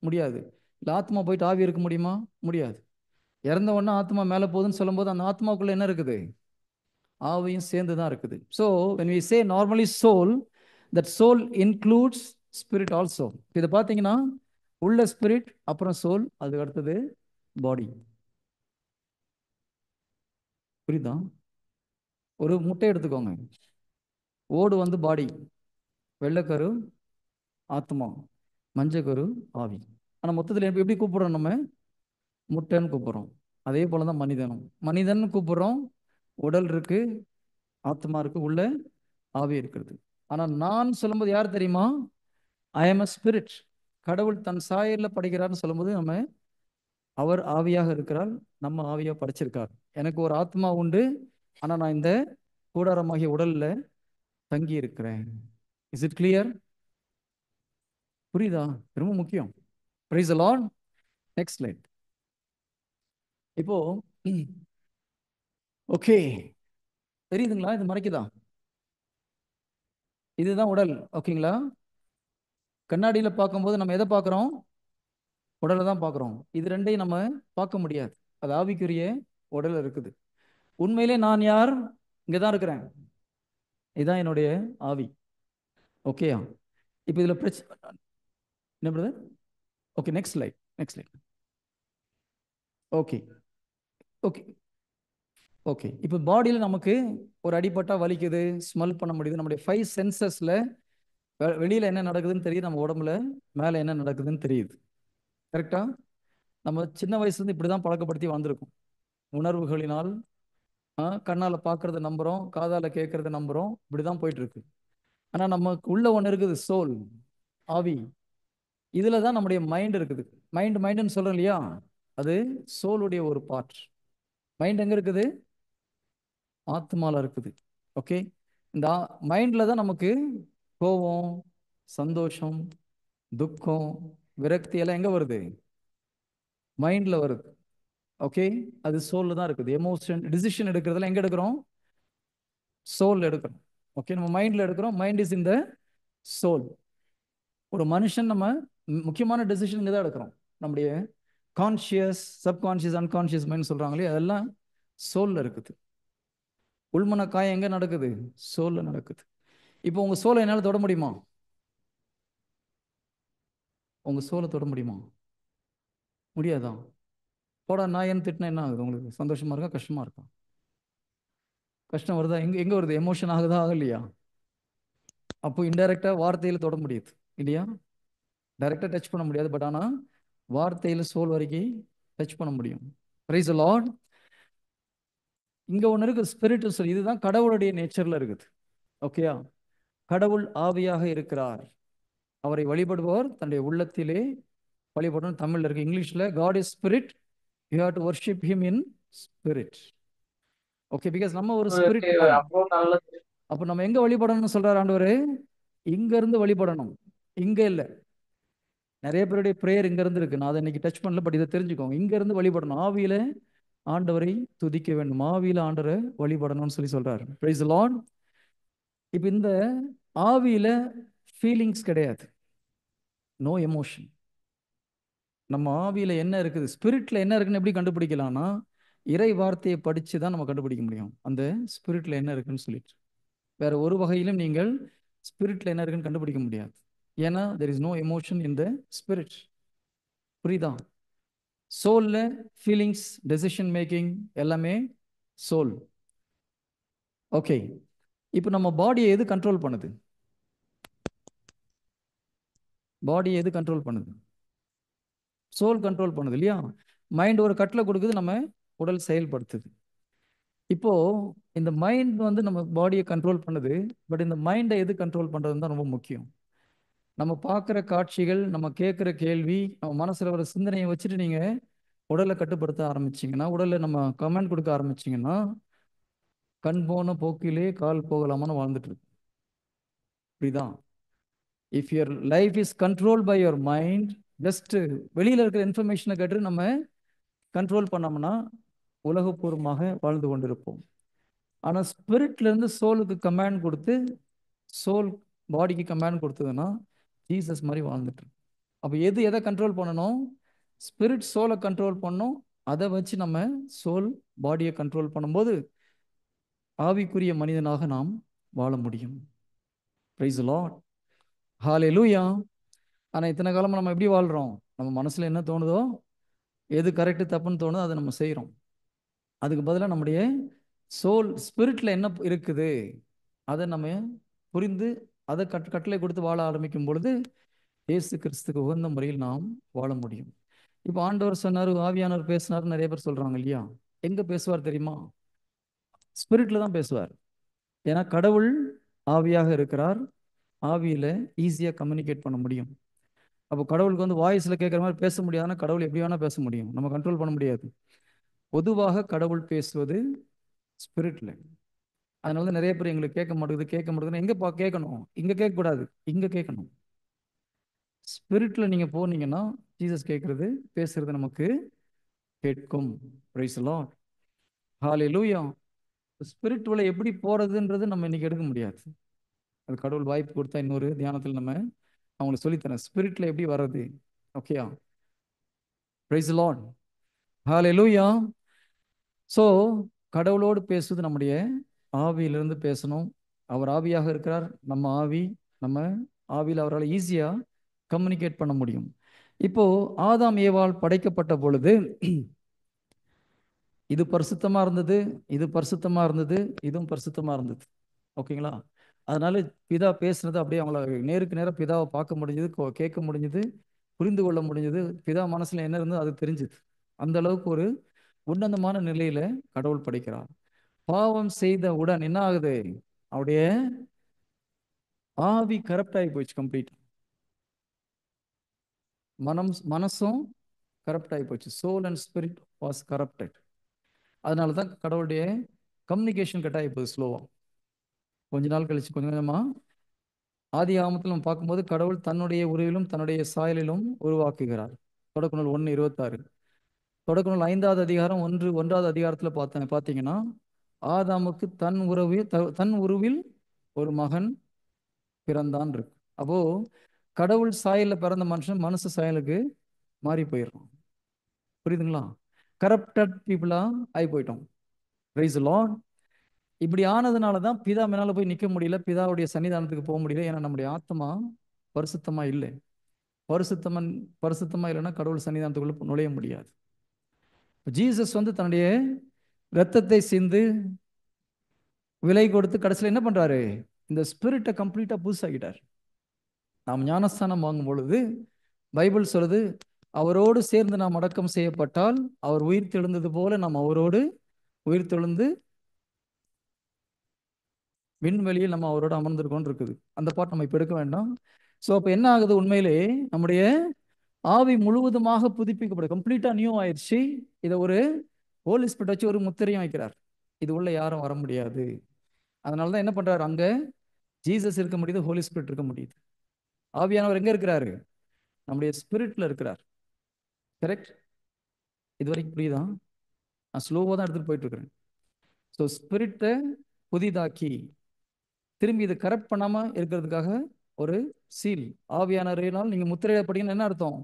முடியாது. இல்லை ஆத்மா போயிட்டு ஆவி இருக்க முடியுமா? முடியாது. இறந்த உடனே ஆத்மா மேலே போகுதுன்னு சொல்லும்போது அந்த ஆத்மாக்குள்ள என்ன இருக்குது? ஆவியும் சேர்ந்து தான் இருக்குது. So when we say normally soul, that soul includes spirit also. இதை பார்த்தீங்கன்னா உள்ள ஸ்பிரிட், அப்புறம் சோல், அதுக்கு அடுத்தது பாடி. புரியுதா? ஒரு முட்டை எடுத்துக்கோங்க. ஓடு வந்து பாடி, வெள்ளைக்கரு ஆத்மா, மஞ்சக்கரு ஆவி. ஆனால் மொத்தத்தில் எப்படி கூப்பிடுறோம்? நம்ம முட்டைன்னு கூப்பிடுறோம். அதே போல தான் மனிதனும். மனிதன் கூப்பிடுறோம், உடல் இருக்கு, ஆத்மா இருக்கு, உள்ள ஆவி இருக்கிறது. ஆனால் நான் சொல்லும்போது யார் தெரியுமா? I am a spirit. கடவுள் தன் சாயலில் படைக்கிறார்னு சொல்லும்போது நம்ம அவர் ஆவியாக இருக்கிறார், நம்ம ஆவியாக படைச்சிருக்கார். எனக்கு ஒரு ஆத்மா உண்டு, ஆனால் நான் இந்த கூடாரமாகிய உடல்ல தங்கி இருக்கிறேன். Is it clear? புரியுதா? ரொம்ப முக்கியம். Praise the Lord. Next slide. இப்போ ஓகே, தெரியுதுங்களா? இது மறைக்குதா? இதுதான் உடல். ஓகேங்களா? கண்ணாடியில் பார்க்கும்போது நம்ம எதை பார்க்குறோம்? உடலை தான் பார்க்குறோம். இது ரெண்டையும் நம்ம பார்க்க முடியாது. அது ஆவிக்குரிய உடல் இருக்குது. உண்மையிலே நான் யார்? இங்கே தான் இருக்கிறேன். இதுதான் என்னுடைய ஆவி. ஓகேயா? இப்போ இதில் பிரச்சனை என்ன brother? Okay, next slide. Next slide. Okay okay okay. இப்போ பாடியில் நமக்கு ஒரு அடிபட்டா வலிக்குது, ஸ்மெல் பண்ண முடியுது. நம்முடைய 5 சென்சஸில் வெளியில் என்ன நடக்குதுன்னு தெரியுது, நம்ம உடம்புல மேலே என்ன நடக்குதுன்னு தெரியுது. கரெக்டா? நம்ம சின்ன வயசுலேருந்து இப்படி தான் பழக்கப்படுத்தி வந்திருக்கோம். உணர்வுகளினால் கண்ணால் பார்க்கறத நம்புகிறோம், காதால் கேட்கறத நம்புகிறோம். இப்படி தான் போயிட்டு இருக்கு. ஆனால் நமக்கு உள்ள ஒன்று இருக்குது, சோல், ஆவி. இதில் தான் நம்முடைய மைண்ட் இருக்குது. மைண்டுன்னு சொல்கிறோம் இல்லையா? அது சோலுடைய ஒரு பார்ட். மைண்ட் எங்கே இருக்குது? ஆத்மால இருக்குது. ஓகே. இந்த மைண்டில் தான் நமக்கு கோபம், சந்தோஷம், துக்கம், விரக்தி எல்லாம் எங்கே வருது? மைண்டில் வருது. ஓகே. அது சோலில் தான் இருக்குது. எமோஷன், டிசிஷன் எடுக்கிறதுல எங்கே எடுக்கிறோம்? சோல் எடுக்கிறோம். ஓகே. நம்ம மைண்டில் எடுக்கிறோம். மைண்ட் இஸ் இந்த சோல். ஒரு மனுஷன் நம்ம முக்கியமான டெசிஷன் இங்கே தான் எடுக்கிறோம். நம்முடைய கான்ஷியஸ், சப்கான்ஷியஸ், அன்கான்ஷியஸ் மைண்ட் சொல்கிறாங்களே, அதெல்லாம் சோலில் இருக்குது. உள்மன காயம் எங்கே நடக்குது? சோலில் நடக்குது. இப்போ உங்கள் சோலை என்னால் தொட முடியுமா? உங்கள் சோலை தொட முடியுமா? முடியாதான்? போடா நான் என்ன திட்டினா என்ன ஆகுது உங்களுக்கு? சந்தோஷமா இருக்கா, கஷ்டமா இருக்கா? கஷ்டம் வருதா? எங்கே வருது? எமோஷன் ஆகுதா, ஆகலையா? அப்போ இன்டைரக்டா வார்த்தையில் தொட முடியுது இல்லையா? டைரக்டா டச் பண்ண முடியாது, பட் ஆனால் வார்த்தையில் சோல் வரைக்கும் டச் பண்ண முடியும். Praise the Lord. இங்க ஒன்று இருக்கு, ஸ்பிரிட் சொல்லி. இதுதான் கடவுளுடைய நேச்சர்ல இருக்குது. ஓகேயா? கடவுள் ஆவியாக இருக்கிறார். அவரை வழிபடுபவர் தன்னுடைய உள்ளத்திலே வழிபடணும். தமிழ்ல இருக்கு. இங்கிலீஷ்ல God is spirit, you have to worship him in spirit. Okay, because நம்ம ஒரு ஸ்பிரிட் மேன். அப்போ நம்ம எங்க வழிபடணும்னு சொல்றாரு ஆண்டவர்? இங்க இருந்து வழிபடணும், இங்க இல்ல. நிறைய பேருடைய பிரேயர் இங்க இருந்து இருக்கு. நான் அதை இன்னைக்கு டச் பண்ணல, பட் இதை தெரிஞ்சுக்கோங்க. இங்க இருந்து வழிபடணும். ஆவியில ஆண்டவரை துதிக்க வேண்டும், ஆவியில ஆண்டவரை வழிபடணும்னு சொல்லி சொல்றாரு. Price the Lord. இப்போ இந்த ஆவியில ஃபீலிங்ஸ் கிடையாது, நோ எமோஷன். நம்ம ஆவியில என்ன இருக்குது, ஸ்பிரிட்ல என்ன இருக்குன்னு எப்படி கண்டுபிடிக்கலாம்னா, இறை வார்த்தையை படிச்சு தான் நம்ம கண்டுபிடிக்க முடியும் அந்த ஸ்பிரிட்ல என்ன இருக்குன்னு சொல்லிட்டு. வேற ஒரு வகையிலும் நீங்கள் ஸ்பிரிட்ல என்ன இருக்குன்னு கண்டுபிடிக்க முடியாது. ஏன்னா there is no emotion in the spirit. புரியுதா? சோல்ல ஃபீலிங்ஸ், டெசிஷன் மேக்கிங் எல்லாமே சோல். ஓகே. இப்போ நம்ம பாடியை எது கண்ட்ரோல் பண்ணுது? பாடியை எது கண்ட்ரோல் பண்ணுது? சோல் கண்ட்ரோல் பண்ணுது இல்லையா? மைண்ட் ஒரு கட்டளை கொடுக்குது, நம்ம உடல் செயல்படுத்துது. இப்போ இந்த மைண்ட் வந்து நம்ம பாடியை கண்ட்ரோல் பண்ணுது, பட் இந்த மைண்டை எது கண்ட்ரோல் பண்ணுறதுன்னு தான் ரொம்ப முக்கியம். நம்ம பார்க்குற காட்சிகள், நம்ம கேட்குற கேள்வி, நம்ம மனசில் வர சிந்தனையை வச்சுட்டு நீங்கள் உடலை கட்டுப்படுத்த ஆரம்பிச்சிங்கன்னா, உடலில் நம்ம கமெண்ட் கொடுக்க ஆரம்பிச்சிங்கன்னா, கண் போன போக்கிலே கால் போகலாமான்னு வாழ்ந்துட்டு இருக்கு. புரியுதா? If your life is control by your mind, just வெளியில் இருக்கிற இன்ஃபர்மேஷனை கேட்டு நம்ம கண்ட்ரோல் பண்ணோம்னா உலகப்பூர்வமாக வாழ்ந்து கொண்டிருப்போம். ஆனால் ஸ்பிரிட்லேருந்து சோலுக்கு கமாண்ட் கொடுத்து சோல் பாடிக்கு கமாண்ட் கொடுத்ததுன்னா ஜீசஸ் மாதிரி வாழ்ந்துட்டு. அப்போ எதை கண்ட்ரோல் பண்ணணும்? ஸ்பிரிட் சோலை கண்ட்ரோல் பண்ணணும். அதை வச்சு நம்ம சோல் பாடியை கண்ட்ரோல் பண்ணும்போது ஆவிக்குரிய மனிதனாக நாம் வாழ முடியும். Praise the lord. ஹல்லேலூயா. ஆனால் இத்தனை காலமாக நம்ம எப்படி வாழ்கிறோம்? நம்ம மனசில் என்ன தோணுதோ, எது கரெக்டு தப்புன்னு தோணுதோ அதை நம்ம செய்கிறோம். அதுக்கு பதிலாக நம்முடைய சோல் ஸ்பிரிட்டில் என்ன இருக்குது அதை நம்ம புரிந்து அதை கட்டளை கொடுத்து வாழ ஆரம்பிக்கும் பொழுது இயேசு கிறிஸ்துக்கு உகந்த முறையில் நாம் வாழ முடியும். இப்போ ஆண்டவர் சொன்னார், ஆவியானவர் பேசினார், நிறைய பேர் சொல்கிறாங்க இல்லையா? எங்கே பேசுவார் தெரியுமா? ஸ்பிரிட்டில் தான் பேசுவார். ஏன்னா கடவுள் ஆவியாக இருக்கிறார். ஆவியில் ஈஸியாக கம்யூனிகேட் பண்ண முடியும். அப்போ கடவுளுக்கு வந்து வாய்ஸில் கேட்குற மாதிரி பேச முடியாதுன்னா கடவுள் எப்படி வேணால் பேச முடியும், நம்ம கண்ட்ரோல் பண்ண முடியாது. பொதுவாக கடவுள் பேசுவது ஸ்பிரிட்டில். அதனால தான் நிறைய பேர் எங்களுக்கு கேட்க மாட்டேங்குதுன்னு எங்கே கேட்கணும்? இங்கே கேட்கக்கூடாது, இங்கே கேட்கணும். ஸ்பிரிட்டில் நீங்கள் போனீங்கன்னா ஜீசஸ் பேசுறது நமக்கு கேட்கும். Price the lord. ஹல்லேலூயா. ஸ்பிரிட்டுக்குள்ள எப்படி போகிறதுன்றது நம்ம இன்னைக்கு எடுக்க முடியாது. அது கடவுள் வாய்ப்பு கொடுத்தா இன்னொரு தியானத்தில் நம்ம அவங்களுக்கு சொல்லித்தரேன் ஸ்பிரிட்ல எப்படி வர்றது. ஓகேயா? Price the lord. Hallelujah. So கடவுளோடு பேசுவது நம்முடைய ஆவியிலிருந்து பேசணும். அவர் ஆவியாக இருக்கிறார், நம்ம ஆவி. நம்ம ஆவியில் அவரால் ஈஸியாக கம்யூனிகேட் பண்ண முடியும். இப்போ ஆதாம் ஏவாள் படைக்கப்பட்ட பொழுது இது பரிசுத்தமாக இருந்தது, இது பரிசுத்தமாக இருந்தது, இதுவும் பரிசுத்தமாக இருந்தது. ஓகேங்களா? அதனால பிதா பேசுனது அப்படியே அவங்கள நேருக்கு நேரம் பிதாவை பார்க்க முடிஞ்சது, கேட்க முடிஞ்சது, புரிந்து கொள்ள முடிஞ்சது. பிதா மனசுல என்ன இருந்தது அது தெரிஞ்சுது. அந்த அளவுக்கு ஒரு உன்னதமான நிலையில கடவுள் படைக்கிறார். பாவம் செய்த உடன் என்ன ஆகுது? அவருடைய ஆவி கரப்ட் ஆகி போயிடுச்சு. கம்ப்ளீட் மனசும் கரப்ட் ஆகி போச்சு. Soul and spirit was corrupted. அதனால தான் கடவுளுடைய கம்யூனிகேஷன் கட் ஆகி போகுது ஸ்லோவா. கொஞ்ச நாள் கழிச்சு கொஞ்சம் கொஞ்சமா ஆதி ஆகமத்தில் நம்ம பார்க்கும்போது கடவுள் தன்னுடைய உருவிலும் தன்னுடைய சாயலிலும் உருவாக்குகிறார். தொடக்க நூல் 1:26. தொடக்க நூல் 5வது அதிகாரம் 1வது அதிகாரத்தில் பார்த்தீங்கன்னா ஆதாமுக்கு தன் உருவில் ஒரு மகன் பிறந்தான் இருக்கு. அப்போ கடவுள் சாயலில் பிறந்த மனுஷன் மனுஷ சாயலுக்கு மாறி போயிடும். புரியுதுங்களா? கரப்டட் பீப்புளா ஆகி போயிட்டோம். Price the Lord. இப்படி ஆனதுனால தான் பிதா மேலால போய் நிற்க முடியல, பிதாவுடைய சன்னிதானத்துக்கு போக முடியல. ஏன்னா நம்முடைய ஆத்மா பரிசுத்தமா இல்லை. பரிசுத்தமா இல்லைன்னா கடவுள் சன்னிதானத்துக்குள்ள நுழைய முடியாது. ஜீசஸ் வந்து தன்னுடைய இரத்தத்தை சிந்து விலை கொடுத்து கடைசியில் என்ன பண்றாரு? இந்த ஸ்பிரிட்டை கம்ப்ளீட்டா புதுசாகிட்டார். நாம் ஞானஸ்தானம் வாங்கும் பொழுது பைபிள் சொல்லுது, அவரோடு சேர்ந்து நாம் அடக்கம் செய்யப்பட்டால் அவர் உயிர் தெழுந்தது போல நாம் அவரோடு உயிர் தெழுந்து விண்வெளியில் நம்ம அவரோட அமர்ந்திருக்கோம் இருக்குது. அந்த பாட்டு நம்ம இப்ப எடுக்க வேண்டாம். ஸோ அப்போ என்ன ஆகுது? உண்மையிலே நம்முடைய ஆவி முழுவதுமாக புதுப்பிக்கப்படும், கம்ப்ளீட்டா நியூ ஆயிடுச்சு. இதை ஒரு ஹோலி ஸ்பிரிட் வச்சு ஒரு முத்திரையும் வைக்கிறார். இது உள்ள யாரும் வர முடியாது. அதனாலதான் என்ன பண்றாரு? அங்க ஜீசஸ் இருக்க முடியுது, ஹோலி ஸ்பிரிட் இருக்க முடியுது. ஆவியானவர் எங்க இருக்கிறாரு? நம்முடைய ஸ்பிரிட்ல இருக்கிறார். கரெக்ட்? இது வரைக்கும் புரியுதா? நான் ஸ்லோவாக தான் எடுத்துட்டு போயிட்டு இருக்கிறேன். ஸோ ஸ்பிரிட்டை புதிதாக்கி திரும்பி இதை கரெக்ட் பண்ணாம இருக்கிறதுக்காக ஒரு சீல் ஆவியானவரினால் நீங்க முத்திரையிடப்பட்டீங்கன்னு என்ன அர்த்தம்?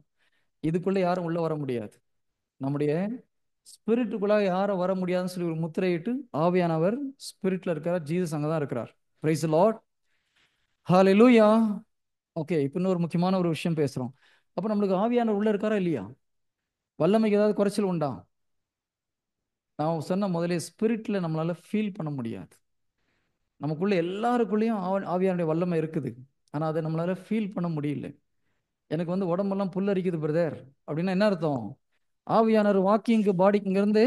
இதுக்குள்ள யாரும் உள்ள வர முடியாது. நம்முடைய ஸ்பிரிட்டுக்குள்ள யாரும் வர முடியாதுன்னு சொல்லி ஒரு முத்திரையிட்டு ஆவியானவர் ஸ்பிரிட்ல இருக்கிறார். ஜீசஸ் அங்கதான் இருக்கிறார். Price the lord. Hallelujah. Okay, இப்போ இன்னொரு முக்கியமான ஒரு விஷயம் பேசுறோம். அப்போ நம்மளுக்கு ஆவியானவர் உள்ள இருக்காரா இல்லையா? வல்லமைக்கு ஏதாவது குறைச்சல் உண்டா? நான் சொன்ன முதலே ஸ்பிரிட்ல நம்மளால ஃபீல் பண்ண முடியாது. நமக்குள்ள எல்லாருக்குள்ளேயும் ஆவியானுடைய வல்லமை இருக்குது. ஆனா அதை நம்மளால ஃபீல் பண்ண முடியல. எனக்கு வந்து உடம்பெல்லாம் புல்லரிக்குது பிரதர் அப்படின்னா என்ன அர்த்தம்? ஆவியானவர் வாக்கிங்கு பாடிக்கு இருந்து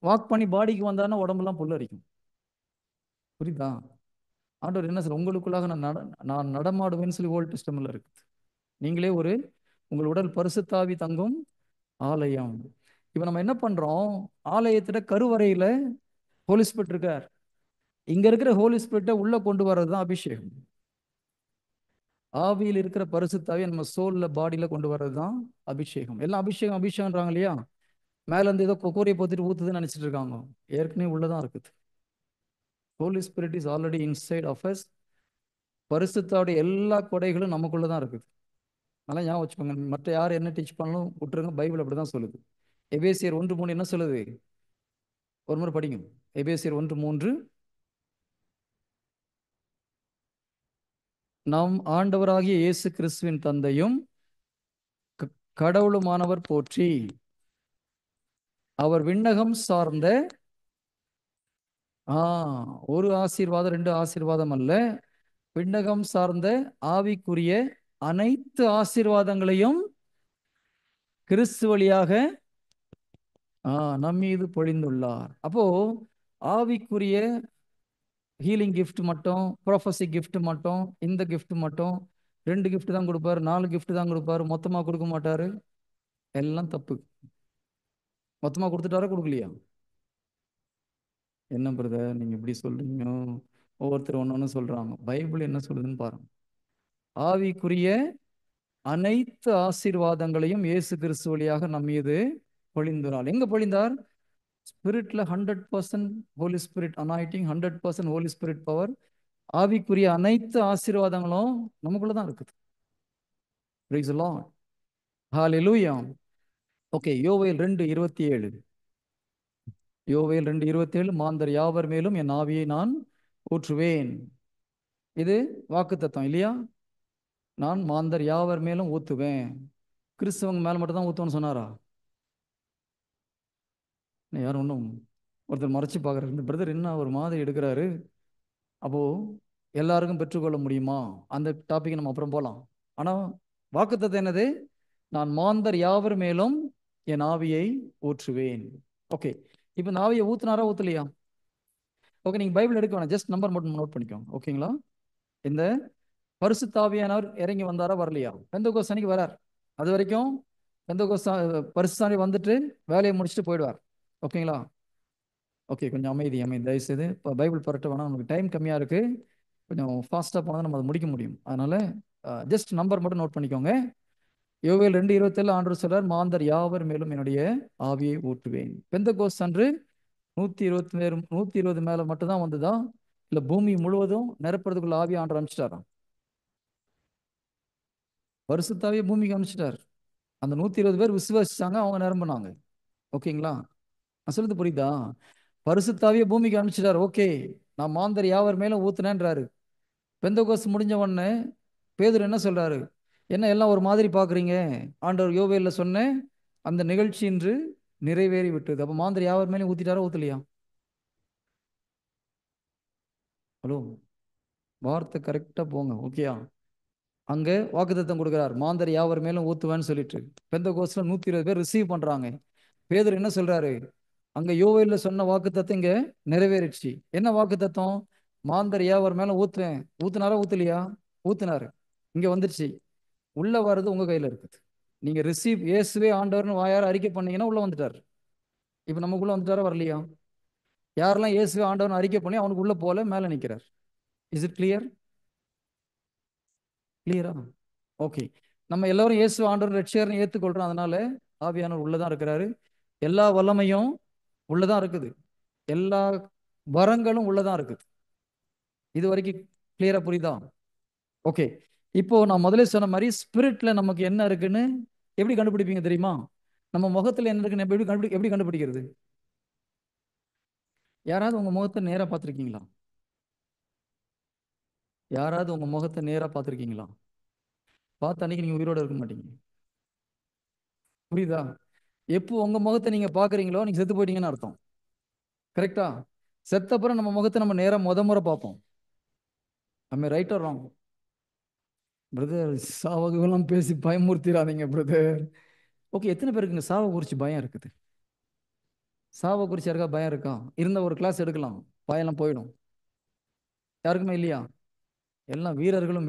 வாக் பண்ணி பாடிக்கு வந்தாருன்னா உடம்பெல்லாம் புல்லரிக்கும். புரியுதா? ஆண்டவர் என்ன சார் உங்களுக்குள்ளாக நான் நடமாடுவேன்னு சொல்லி ஓல்ட் டெஸ்டமென்ட்ல இருக்கு. நீங்களே உங்கள் உடல் பரிசுத்தாவி தங்கும் ஆலயம். இப்ப நம்ம என்ன பண்றோம்? ஆலயத்துல கருவறையில ஹோலி ஸ்பிரிட் இருக்கார். இங்க இருக்கிற ஹோலி ஸ்பிரிட்டை உள்ள கொண்டு வர்றதுதான் அபிஷேகம். ஆவியில் இருக்கிற பரிசுத்தாவியை நம்ம சோல்ல பாடியில கொண்டு வர்றது தான் அபிஷேகம். எல்லாம் அபிஷேகம் அபிஷேகம்ன்றாங்க இல்லையா? மேல இருந்து ஏதோ கூரையை போத்திட்டு ஊத்துதுன்னு நினைச்சிட்டு இருக்காங்க. ஏற்கனவே உள்ளதான் இருக்குது. Holy spirit is already inside of us. பரிசுத்தாவுடைய எல்லா கொடைகளும் நமக்குள்ளதான் இருக்குது. அதெல்லாம் ஞாபகம் வச்சுக்கோங்க. மற்ற யார் என்ன டீச் பண்ணாலும் விட்டுருங்க. பைபிள் அப்படிதான் சொல்லுது. எபேசியர் 1:3 என்ன சொல்லுது? ஒரு முறை படிங்க. எபேசியர் 1:3. நம் ஆண்டவராகிய இயேசு கிறிஸ்துவின் தந்தையும் கடவுளுமானவர் போற்றி, அவர் விண்ணகம் சார்ந்த ஒரு ஆசீர்வாதம் 2 ஆசீர்வாதம் அல்ல, விண்ணகம் சார்ந்த ஆவிக்குரிய அனைத்து ஆசீர்வாதங்களையும் கிறிஸ்து வழியாக நம் மீது பொழிந்துள்ளார். அப்போ ஆவிக்குரிய ஹீலிங் கிஃப்ட் மட்டும், ப்ரொஃபஸி கிஃப்ட் மட்டும், இந்த கிஃப்ட் மட்டும் 2 கிஃப்ட் தான் கொடுப்பாரு, 4 கிஃப்ட் தான் கொடுப்பாரு, மொத்தமா கொடுக்க மாட்டாரு. எல்லாம் தப்பு. மொத்தமா கொடுத்துட்டாரா கொடுக்கலையா? என்ன பிரதர் நீங்க இப்படி சொல்றீங்க? ஒவ்வொருத்தர் ஒன்று சொல்றாங்க. பைபிள் என்ன சொல்லுதுன்னு பாருங்க. ஆவிக்குரிய அனைத்து ஆசீர்வாதங்களையும் இயேசு கிறிஸ்து வழியாக நம் மீது பொழிந்தார். எங்க பொழிந்தார்? ஸ்பிரிட்ல 100% holy spirit anointing, 100% holy spirit power. ஆவிக்குரிய அனைத்து ஆசீர்வாதங்களும் நமக்குள்ளதான் இருக்குது. Praise the lord. Hallelujah. Okay, யோவேல் 2:27. யோவேல் 2:27. மாந்தர் யாவர் மேலும் என் ஆவியை நான் ஊற்றுவேன். இது வாக்குத்தத்தம் இல்லையா? நான் மாந்தர் யாவர் மேலும் ஊத்துவேன். கிறிஸ்தவங்க மேல மட்டும் தான் ஊத்துவேன்னு சொன்னாரா? யாரும் ஒன்றும் ஒருத்தர் மறைச்சு பார்க்குறாரு. இந்த பிரதர் என்ன ஒரு மாதிரி எடுக்கிறாரு, அப்போ எல்லாருக்கும் பெற்றுக்கொள்ள முடியுமா? அந்த டாபிக் நம்ம அப்புறம் போகலாம். ஆனால் வாக்குத்தத்தம் என்னது? நான் மாந்தர் யாவர் மேலும் என் ஆவியை ஊற்றுவேன். ஓகே, இப்போ இந்த ஆவியை ஊத்துனாரா ஊத்தலையா? ஓகே, நீங்க பைபிள் எடுக்க வேணாம், ஜஸ்ட் நம்பர் மட்டும் நோட் பண்ணிக்கோங்க. ஓகேங்களா? இந்த பரிசுத்த ஆவியானவர் இறங்கி வந்தாரா வரலையா? பெந்தெகோஸ்து அன்னைக்கு வரார். அது வரைக்கும் பெந்தெகோஸ்து பரிசுத்த ஆவி வந்துட்டு வேலையை முடிச்சுட்டு போயிடுவார். ஓகேங்களா? ஓகே, கொஞ்சம் அமைதி அமைதி தயவுசெய்து. இப்போ பைபிள் பரட்ட வேணாம், நமக்கு டைம் கம்மியாக இருக்குது. கொஞ்சம் ஃபாஸ்ட்டாக போனால் நம்ம அதை முடிக்க முடியும். அதனால் ஜஸ்ட் நம்பர் மட்டும் நோட் பண்ணிக்கோங்க. யோவேல் 2:27 ஆண்டவர் சொல்றார், மாந்தர் யாவர் மேலும் என்னுடைய ஆவியை ஊற்றுவேன். பெந்தெகோஸ்து அன்று 120 மேலே மட்டும்தான் வந்துதா, இல்லை பூமி முழுவதும் நிரப்புறதுக்குள்ள ஆவி ஆண்டவர் அனுப்பிச்சிட்டாராம்? பரிசுத்தாவியை பூமிக்கு அனுப்பிச்சிட்டார். அந்த 120 பேர் விசுவாசிச்சாங்க, அவங்க நிரம்பினாங்க. ஓகேங்களா? நான் சொல்றது புரியுதா? பரிசுத்தாவியை பூமிக்கு அனுப்பிச்சிட்டார். ஓகே, நான் மாந்தர் யாவர் மேலும் ஊத்துனேன்றாரு. பெந்தெகோஸ்து முடிஞ்ச உடனே பேதுரு என்ன சொல்றாரு? என்ன எல்லாம் ஒரு மாதிரி பாக்குறீங்க? ஆண்டவர் யோவேல்ல சொன்ன அந்த நிகழ்ச்சி இன்று நிறைவேறி விட்டது. அப்ப மாந்தர் யாவர் மேலும் ஊத்திட்டாரா ஊத்தலையா? ஹலோ, வார்த்தை கரெக்டா போங்க. ஓகேயா? அங்க வாக்குத்தத்தம் கொடுக்கிறார், மாந்தர் யாவர் மேலும் ஊத்துவேன்னு சொல்லிட்டு. பெந்தெகோஸ்துல 120 பேர் ரிசீவ் பண்றாங்க. பேதுரு என்ன சொல்றாரு? அங்க யோவேல்ல சொன்ன வாக்குத்தத்தம் இங்க நிறைவேறிடுச்சு. என்ன வாக்குத்தத்தம்? மாந்தர் யாவர் மேலும் ஊத்துவேன். ஊத்துனாரா ஊத்தலையா? ஊத்துனாரு. இங்க வந்துருச்சு. உள்ள வர்றது உங்க கையில இருக்குது. நீங்க ரிசீவ் இயேசுவே ஆண்டவர்னு வாயார அறிக்கை பண்ணீங்கன்னா உள்ள வந்துட்டார். இப்ப நமக்குள்ள வந்துட்டாரா வரலையா? யாரெல்லாம் இயேசுவே ஆண்டவர்னு அறிக்கை பண்ணி அவனுக்கு உள்ள போல மேல நிக்கிறார். Is it clear? கிளியரா? ஓகே, நம்ம எல்லாரும் இயேசு ஆண்டவர் ரட்சகர்னு ஏத்துக்கொள்றோம். அதனால ஆவியானவர் உள்ளதான் இருக்கிறாரு. எல்லா வல்லமையும் உள்ளதான் இருக்குது. எல்லா வரங்களும் உள்ளதான் இருக்குது. இது வரைக்கும் கிளியரா புரியுதா? ஓகே, இப்போ நான் முதல்ல சொன்ன மாதிரி ஸ்பிரிட்ல நமக்கு என்ன இருக்குன்னு எப்படி கண்டுபிடிப்பீங்க தெரியுமா? நம்ம முகத்துல என்ன இருக்குன்னு எப்படி கண்டுபிடிக்கிறது? யாராவது உங்க முகத்தை நேரா பார்த்துருக்கீங்களா? யாராவது உங்க முகத்தை நேரா பார்த்துருக்கீங்களா? பார்த்த அன்னைக்கு நீங்க உயிரோட இருக்க மாட்டீங்க. புரியுதா? எப்போ உங்க முகத்தை நீங்க பாக்குறீங்களோ நீங்க செத்து போயிட்டீங்கன்னு அர்த்தம். கரெக்டா? செத்தப்புறம் நம்ம முகத்தை நம்ம நேரா முறை பார்ப்போம். நம்ம ரைட் ஆர் ராங்? பிரதர், சாவகெல்லாம் பேசி பயமுறுத்திடாதீங்க பிரதர். ஓகே, எத்தனை பேருக்கு இந்த சாவை குறிச்சு பயம் இருக்குது? சாவை குறிச்சு யாருக்கா பயம் இருக்கா? இருந்த ஒரு கிளாஸ் எடுக்கலாம், பயம்லாம் போயிடும். யாருக்குமே இல்லையா? எல்லாம் வீரர்களும்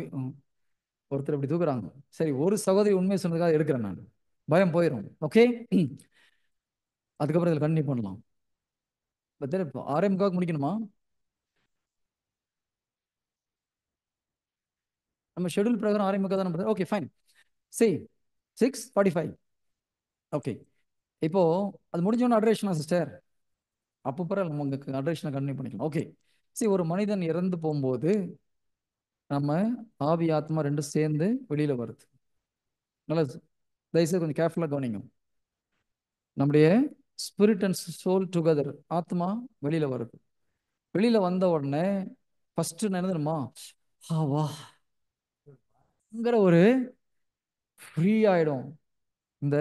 ஒருத்தர் இப்படி தூக்குறாங்க. சரி, ஒரு சகோதரி உண்மையை சொன்னதுக்காக எடுக்கிறேன் நான். பயம் போயிடும். ஓகே, அதுக்கப்புறம் இதில் கண்டினியூ பண்ணலாம். இப்போ 6:45 முடிக்கணுமா? நம்ம ஷெட்யூல் பிரகாரம் ஆரம்பிக்க தானே. Okay fine. சரி, 6:45. ஓகே, இப்போ அது முடிஞ்சோன்னு அட்ரேஷனா சிஸ்டர்? அப்போ பரவாயில்ல, நம்ம உங்களுக்கு அட்ரேஷனை கண்டினியூ பண்ணிக்கலாம். ஓகே, சரி, ஒரு மனிதன் இறந்து போகும்போது நம்ம ஆவி ஆத்மா ரெண்டும் சேர்ந்து வெளியில வருது. நல்லா தயவுசெய்து கொஞ்சம் கேர்ஃபுல்லாக கவனிங்க. நம்முடைய ஸ்பிரிட் அண்ட் சோல் டுகெதர், ஆத்மா வெளியில வருது. வெளியில வந்த உடனே ஃபர்ஸ்ட் என்ன தெரியுமா? வா ஒரு ஃப்ரீ ஆயிடும். இந்த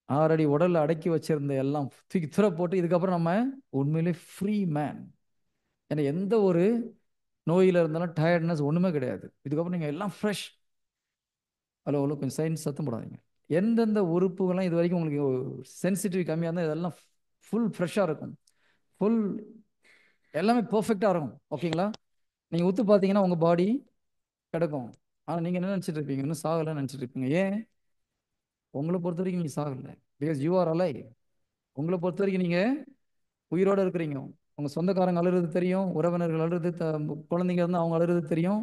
6 அடி உடல்ல அடக்கி வச்சிருந்த எல்லாம் தூக்கி துற போட்டு, இதுக்கப்புறம் நம்ம உண்மையிலே ஃப்ரீ மேன். ஏன்னா எந்த ஒரு நோயில இருந்தாலும் டயர்ட்னஸ் ஒண்ணுமே கிடையாது. இதுக்கப்புறம் நீங்க எல்லாம் ஃப்ரெஷ். ஹலோ ஹலோ, கொஞ்சம் சைன்ஸ் சத்தம் போடாதீங்க. எந்தெந்த உறுப்புகள்லாம் இது வரைக்கும் உங்களுக்கு சென்சிட்டிவ் கம்மியாக இருந்தால் இதெல்லாம் ஃபுல் ஃப்ரெஷ்ஷாக இருக்கும். ஃபுல் எல்லாமே பர்ஃபெக்டாக இருக்கும். ஓகேங்களா? நீங்கள் உத்து பார்த்தீங்கன்னா உங்கள் பாடி கிடக்கும். ஆனால் நீங்கள் என்ன நினச்சிட்டு இருப்பீங்க? இன்னும் சாகலைன்னு நினச்சிட்டு இருப்பீங்க. ஏன்? உங்களை பொறுத்த வரைக்கும் நீங்கள் சாகலை. Because you are alive. உங்களை பொறுத்த வரைக்கும் நீங்கள் உயிரோடு இருக்கிறீங்க. உங்கள் சொந்தக்காரங்க அழுறது தெரியும், உறவினர்கள் அழுறது, குழந்தைங்க இருந்தால் அவங்க அழுறது தெரியும்,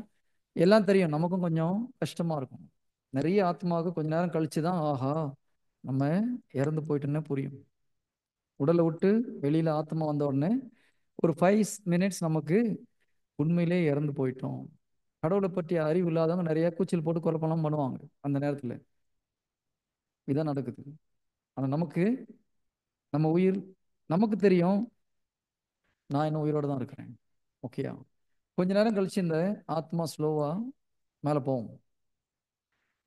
எல்லாம் தெரியும். நமக்கும் கொஞ்சம் கஷ்டமாக இருக்கும். நிறைய ஆத்மாவுக்கு கொஞ்ச நேரம் கழிச்சு தான் ஆஹா நம்ம இறந்து போயிட்டோன்னே புரியும். உடலை விட்டு வெளியில் ஆத்மா வந்த உடனே ஒரு 5 minutes நமக்கு உண்மையிலே இறந்து போயிட்டோம். கடவுளை பற்றி அறிவு இல்லாதவங்க நிறைய கூச்சல் போட்டு குழப்பம்லாம் பண்ணுவாங்க அந்த நேரத்தில். இதான் நடக்குது. ஆனால் நமக்கு நம்ம உயிர் நமக்கு தெரியும், நான் இன்னும் உயிரோடு தான் இருக்கிறேன். ஓகேயா? கொஞ்ச நேரம் கழிச்சு இந்த ஆத்மா ஸ்லோவா மேலே போகும்.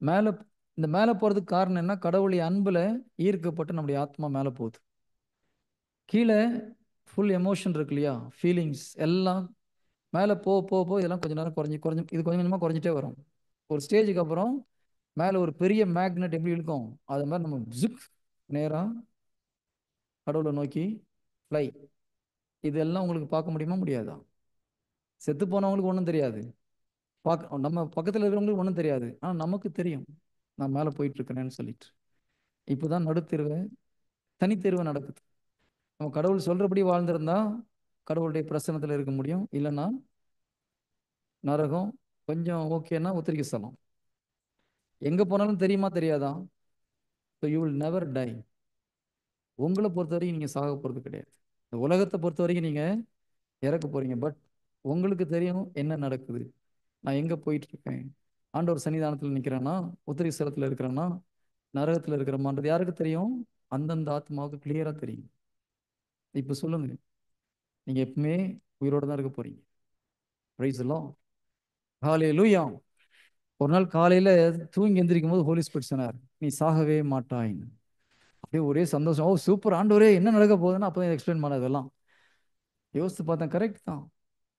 மேலே இந்த மேலே போகிறதுக்கு காரணம் என்ன? கடவுளுடைய அன்பில் ஈர்க்கப்பட்டு நம்முடைய ஆத்மா மேலே போகுது. கீழே ஃபுல் எமோஷன் இருக்கு இல்லையா, ஃபீலிங்ஸ் எல்லாம் மேலே போக இதெல்லாம் கொஞ்ச நேரம் குறைஞ்சி இது கொஞ்சம் கொஞ்சமாக குறைஞ்சிட்டே வரும். ஒரு ஸ்டேஜுக்கு அப்புறம் மேலே ஒரு பெரிய மேக்னெட் எப்படி இருக்கும் அது மாதிரி நம்ம ஜிக் நேராக கடவுளை நோக்கி ஃப்ளை. இதெல்லாம் உங்களுக்கு பார்க்க முடியுமா? முடியாதா? செத்து போனவங்களுக்கு ஒன்றும் தெரியாது, நம்ம பக்கத்தில் இருக்கிறவங்களுக்கு ஒன்றும் தெரியாது. ஆனால் நமக்கு தெரியும் நான் மேலே போயிட்டு இருக்கிறேன்னு சொல்லிட்டு. இப்போதான் நடுத்தெருவு தனித்தெருவு நடக்குது. நம்ம கடவுள் சொல்றபடி வாழ்ந்திருந்தா கடவுளுடைய பிரசன்னத்தில் இருக்க முடியும். இல்லைன்னா நரகம். கொஞ்சம் ஓகேன்னா உத்திரிக்க ஸ்தலம். எங்க போனாலும் தெரியுமா தெரியாதா? You will never tie. உங்களை பொறுத்த வரைக்கும் நீங்க சாக போறது கிடையாது. இந்த உலகத்தை பொறுத்த வரைக்கும் நீங்க இறக்க போறீங்க. பட் உங்களுக்கு தெரியும் என்ன நடக்குது, நான் எங்க போயிட்டு இருக்கேன். ஆண்டவர் சன்னிதானத்தில் நிற்கிறேன்னா, உத்திரிக்க ஸ்தலத்தில் இருக்கிறேன்னா, நரகத்தில் இருக்கிறமான்றது யாருக்கு தெரியும்? அந்தந்த ஆத்மாவுக்கு கிளியரா தெரியும். இப்ப சொல்லுங்க, நீங்க எப்பவுமே உயிரோட தான் இருக்க போறீங்க. Praise the lord. ஹல்லேலூயா. ஒரு நாள் காலையில தூங்கி எந்திரிக்கும் போது ஹோலி ஸ்பிரிட் சொன்னார், நீ சாகவே மாட்டாயின்னு. அப்படியே ஒரே சந்தோஷம். ஓ சூப்பர் ஆண்டவரே, என்ன நடக்க போகுதுன்னு அப்பதான் எக்ஸ்பிளைன் பண்ண. இதெல்லாம் யோசித்து பார்த்தேன், கரெக்ட் தான்.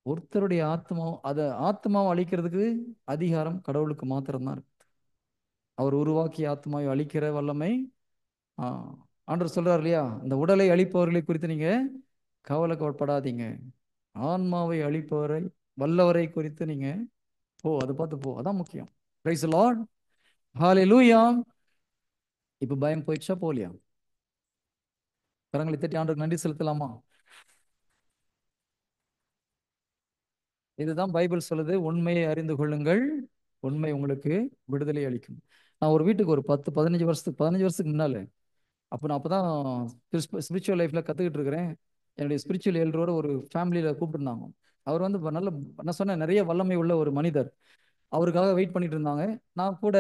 ஒருத்தருடைய ஆத்மாவும் அதை ஆத்மாவை அழிக்கிறதுக்கு அதிகாரம் கடவுளுக்கு மாத்திரம்தான் இருக்கு. அவர் உருவாக்கிய ஆத்மாவை அழிக்கிற வல்லமை ஆண்டவர் சொல்றார் இல்லையா, இந்த உடலை அழிப்பவர்களை குறித்து நீங்க கவலைப்படாதீங்க, ஆன்மாவை அழிப்பவரை வல்லவரை குறித்து நீங்க அதை பார்த்து அதான் முக்கியம். Praise the lord. ஹல்லேலூயா. இப்ப பயம் போயிடுச்சா போலியா? கரங்களை தட்டி ஆண்டவருக்கு நன்றி செலுத்தலாமா? இதுதான் பைபிள் சொல்லுது, உண்மையை அறிந்து கொள்ளுங்கள், உண்மை உங்களுக்கு விடுதலை அளிக்கும். நான் ஒரு வீட்டுக்கு ஒரு 15 வருஷத்துக்கு முன்னால, அப்போ நான் அப்பதான் ஸ்பிரிச்சுவல் லைஃப்ல கத்துக்கிட்டு இருக்கிறேன். என்னுடைய ஸ்பிரிச்சுவல் எல்டரோட ஒரு ஃபேமிலியில கூப்பிட்டுருந்தாங்க. அவர் வந்து நல்ல, நான் சொன்னேன், நிறைய வல்லமை உள்ள ஒரு மனிதர். அவருக்காக வெயிட் பண்ணிட்டு இருந்தாங்க. நான் கூட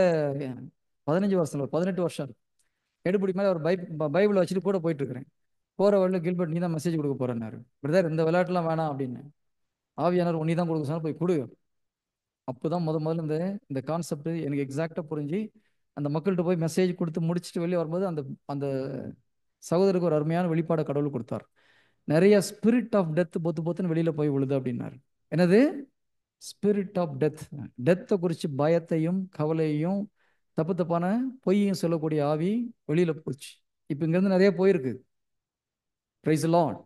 15 வருஷம் 18 வருஷம் எடுபடி மேலே ஒரு பைபிள் வச்சுட்டு கூட போயிட்டு இருக்கிறேன். போற வழியில் கில்பர்ட், நீ தான் மெசேஜ் கொடுக்க போறேன்னாரு. பிரதர், இந்த விளையாட்டுலாம் வேணாம் அப்படின்னு. ஆவியானவர் உன்னி தான் கொடுக்க சொன்னா, போய் கொடு. அப்போதான் முதல்ல இந்த இந்த கான்செப்ட் எனக்கு எக்ஸாக்டா புரிஞ்சு அந்த மக்கள்கிட்ட போய் மெசேஜ் கொடுத்து முடிச்சுட்டு வெளியே வரும்போது அந்த அந்த சகோதரருக்கு ஒரு அருமையான வெளிப்பாடு கடவுள் கொடுத்தார். நிறைய ஸ்பிரிட் ஆஃப் டெத் பொத்துன்னு வெளியில போய் விழுது அப்படின்னாரு. என்னது? Spirit of death. டெத்தை குறித்து பயத்தையும் கவலையையும் தப்பு தப்பான பொய்யும் சொல்லக்கூடிய ஆவி வெளியில போச்சு. இப்போ இங்கிருந்து நிறைய போயிருக்கு. Price the lord.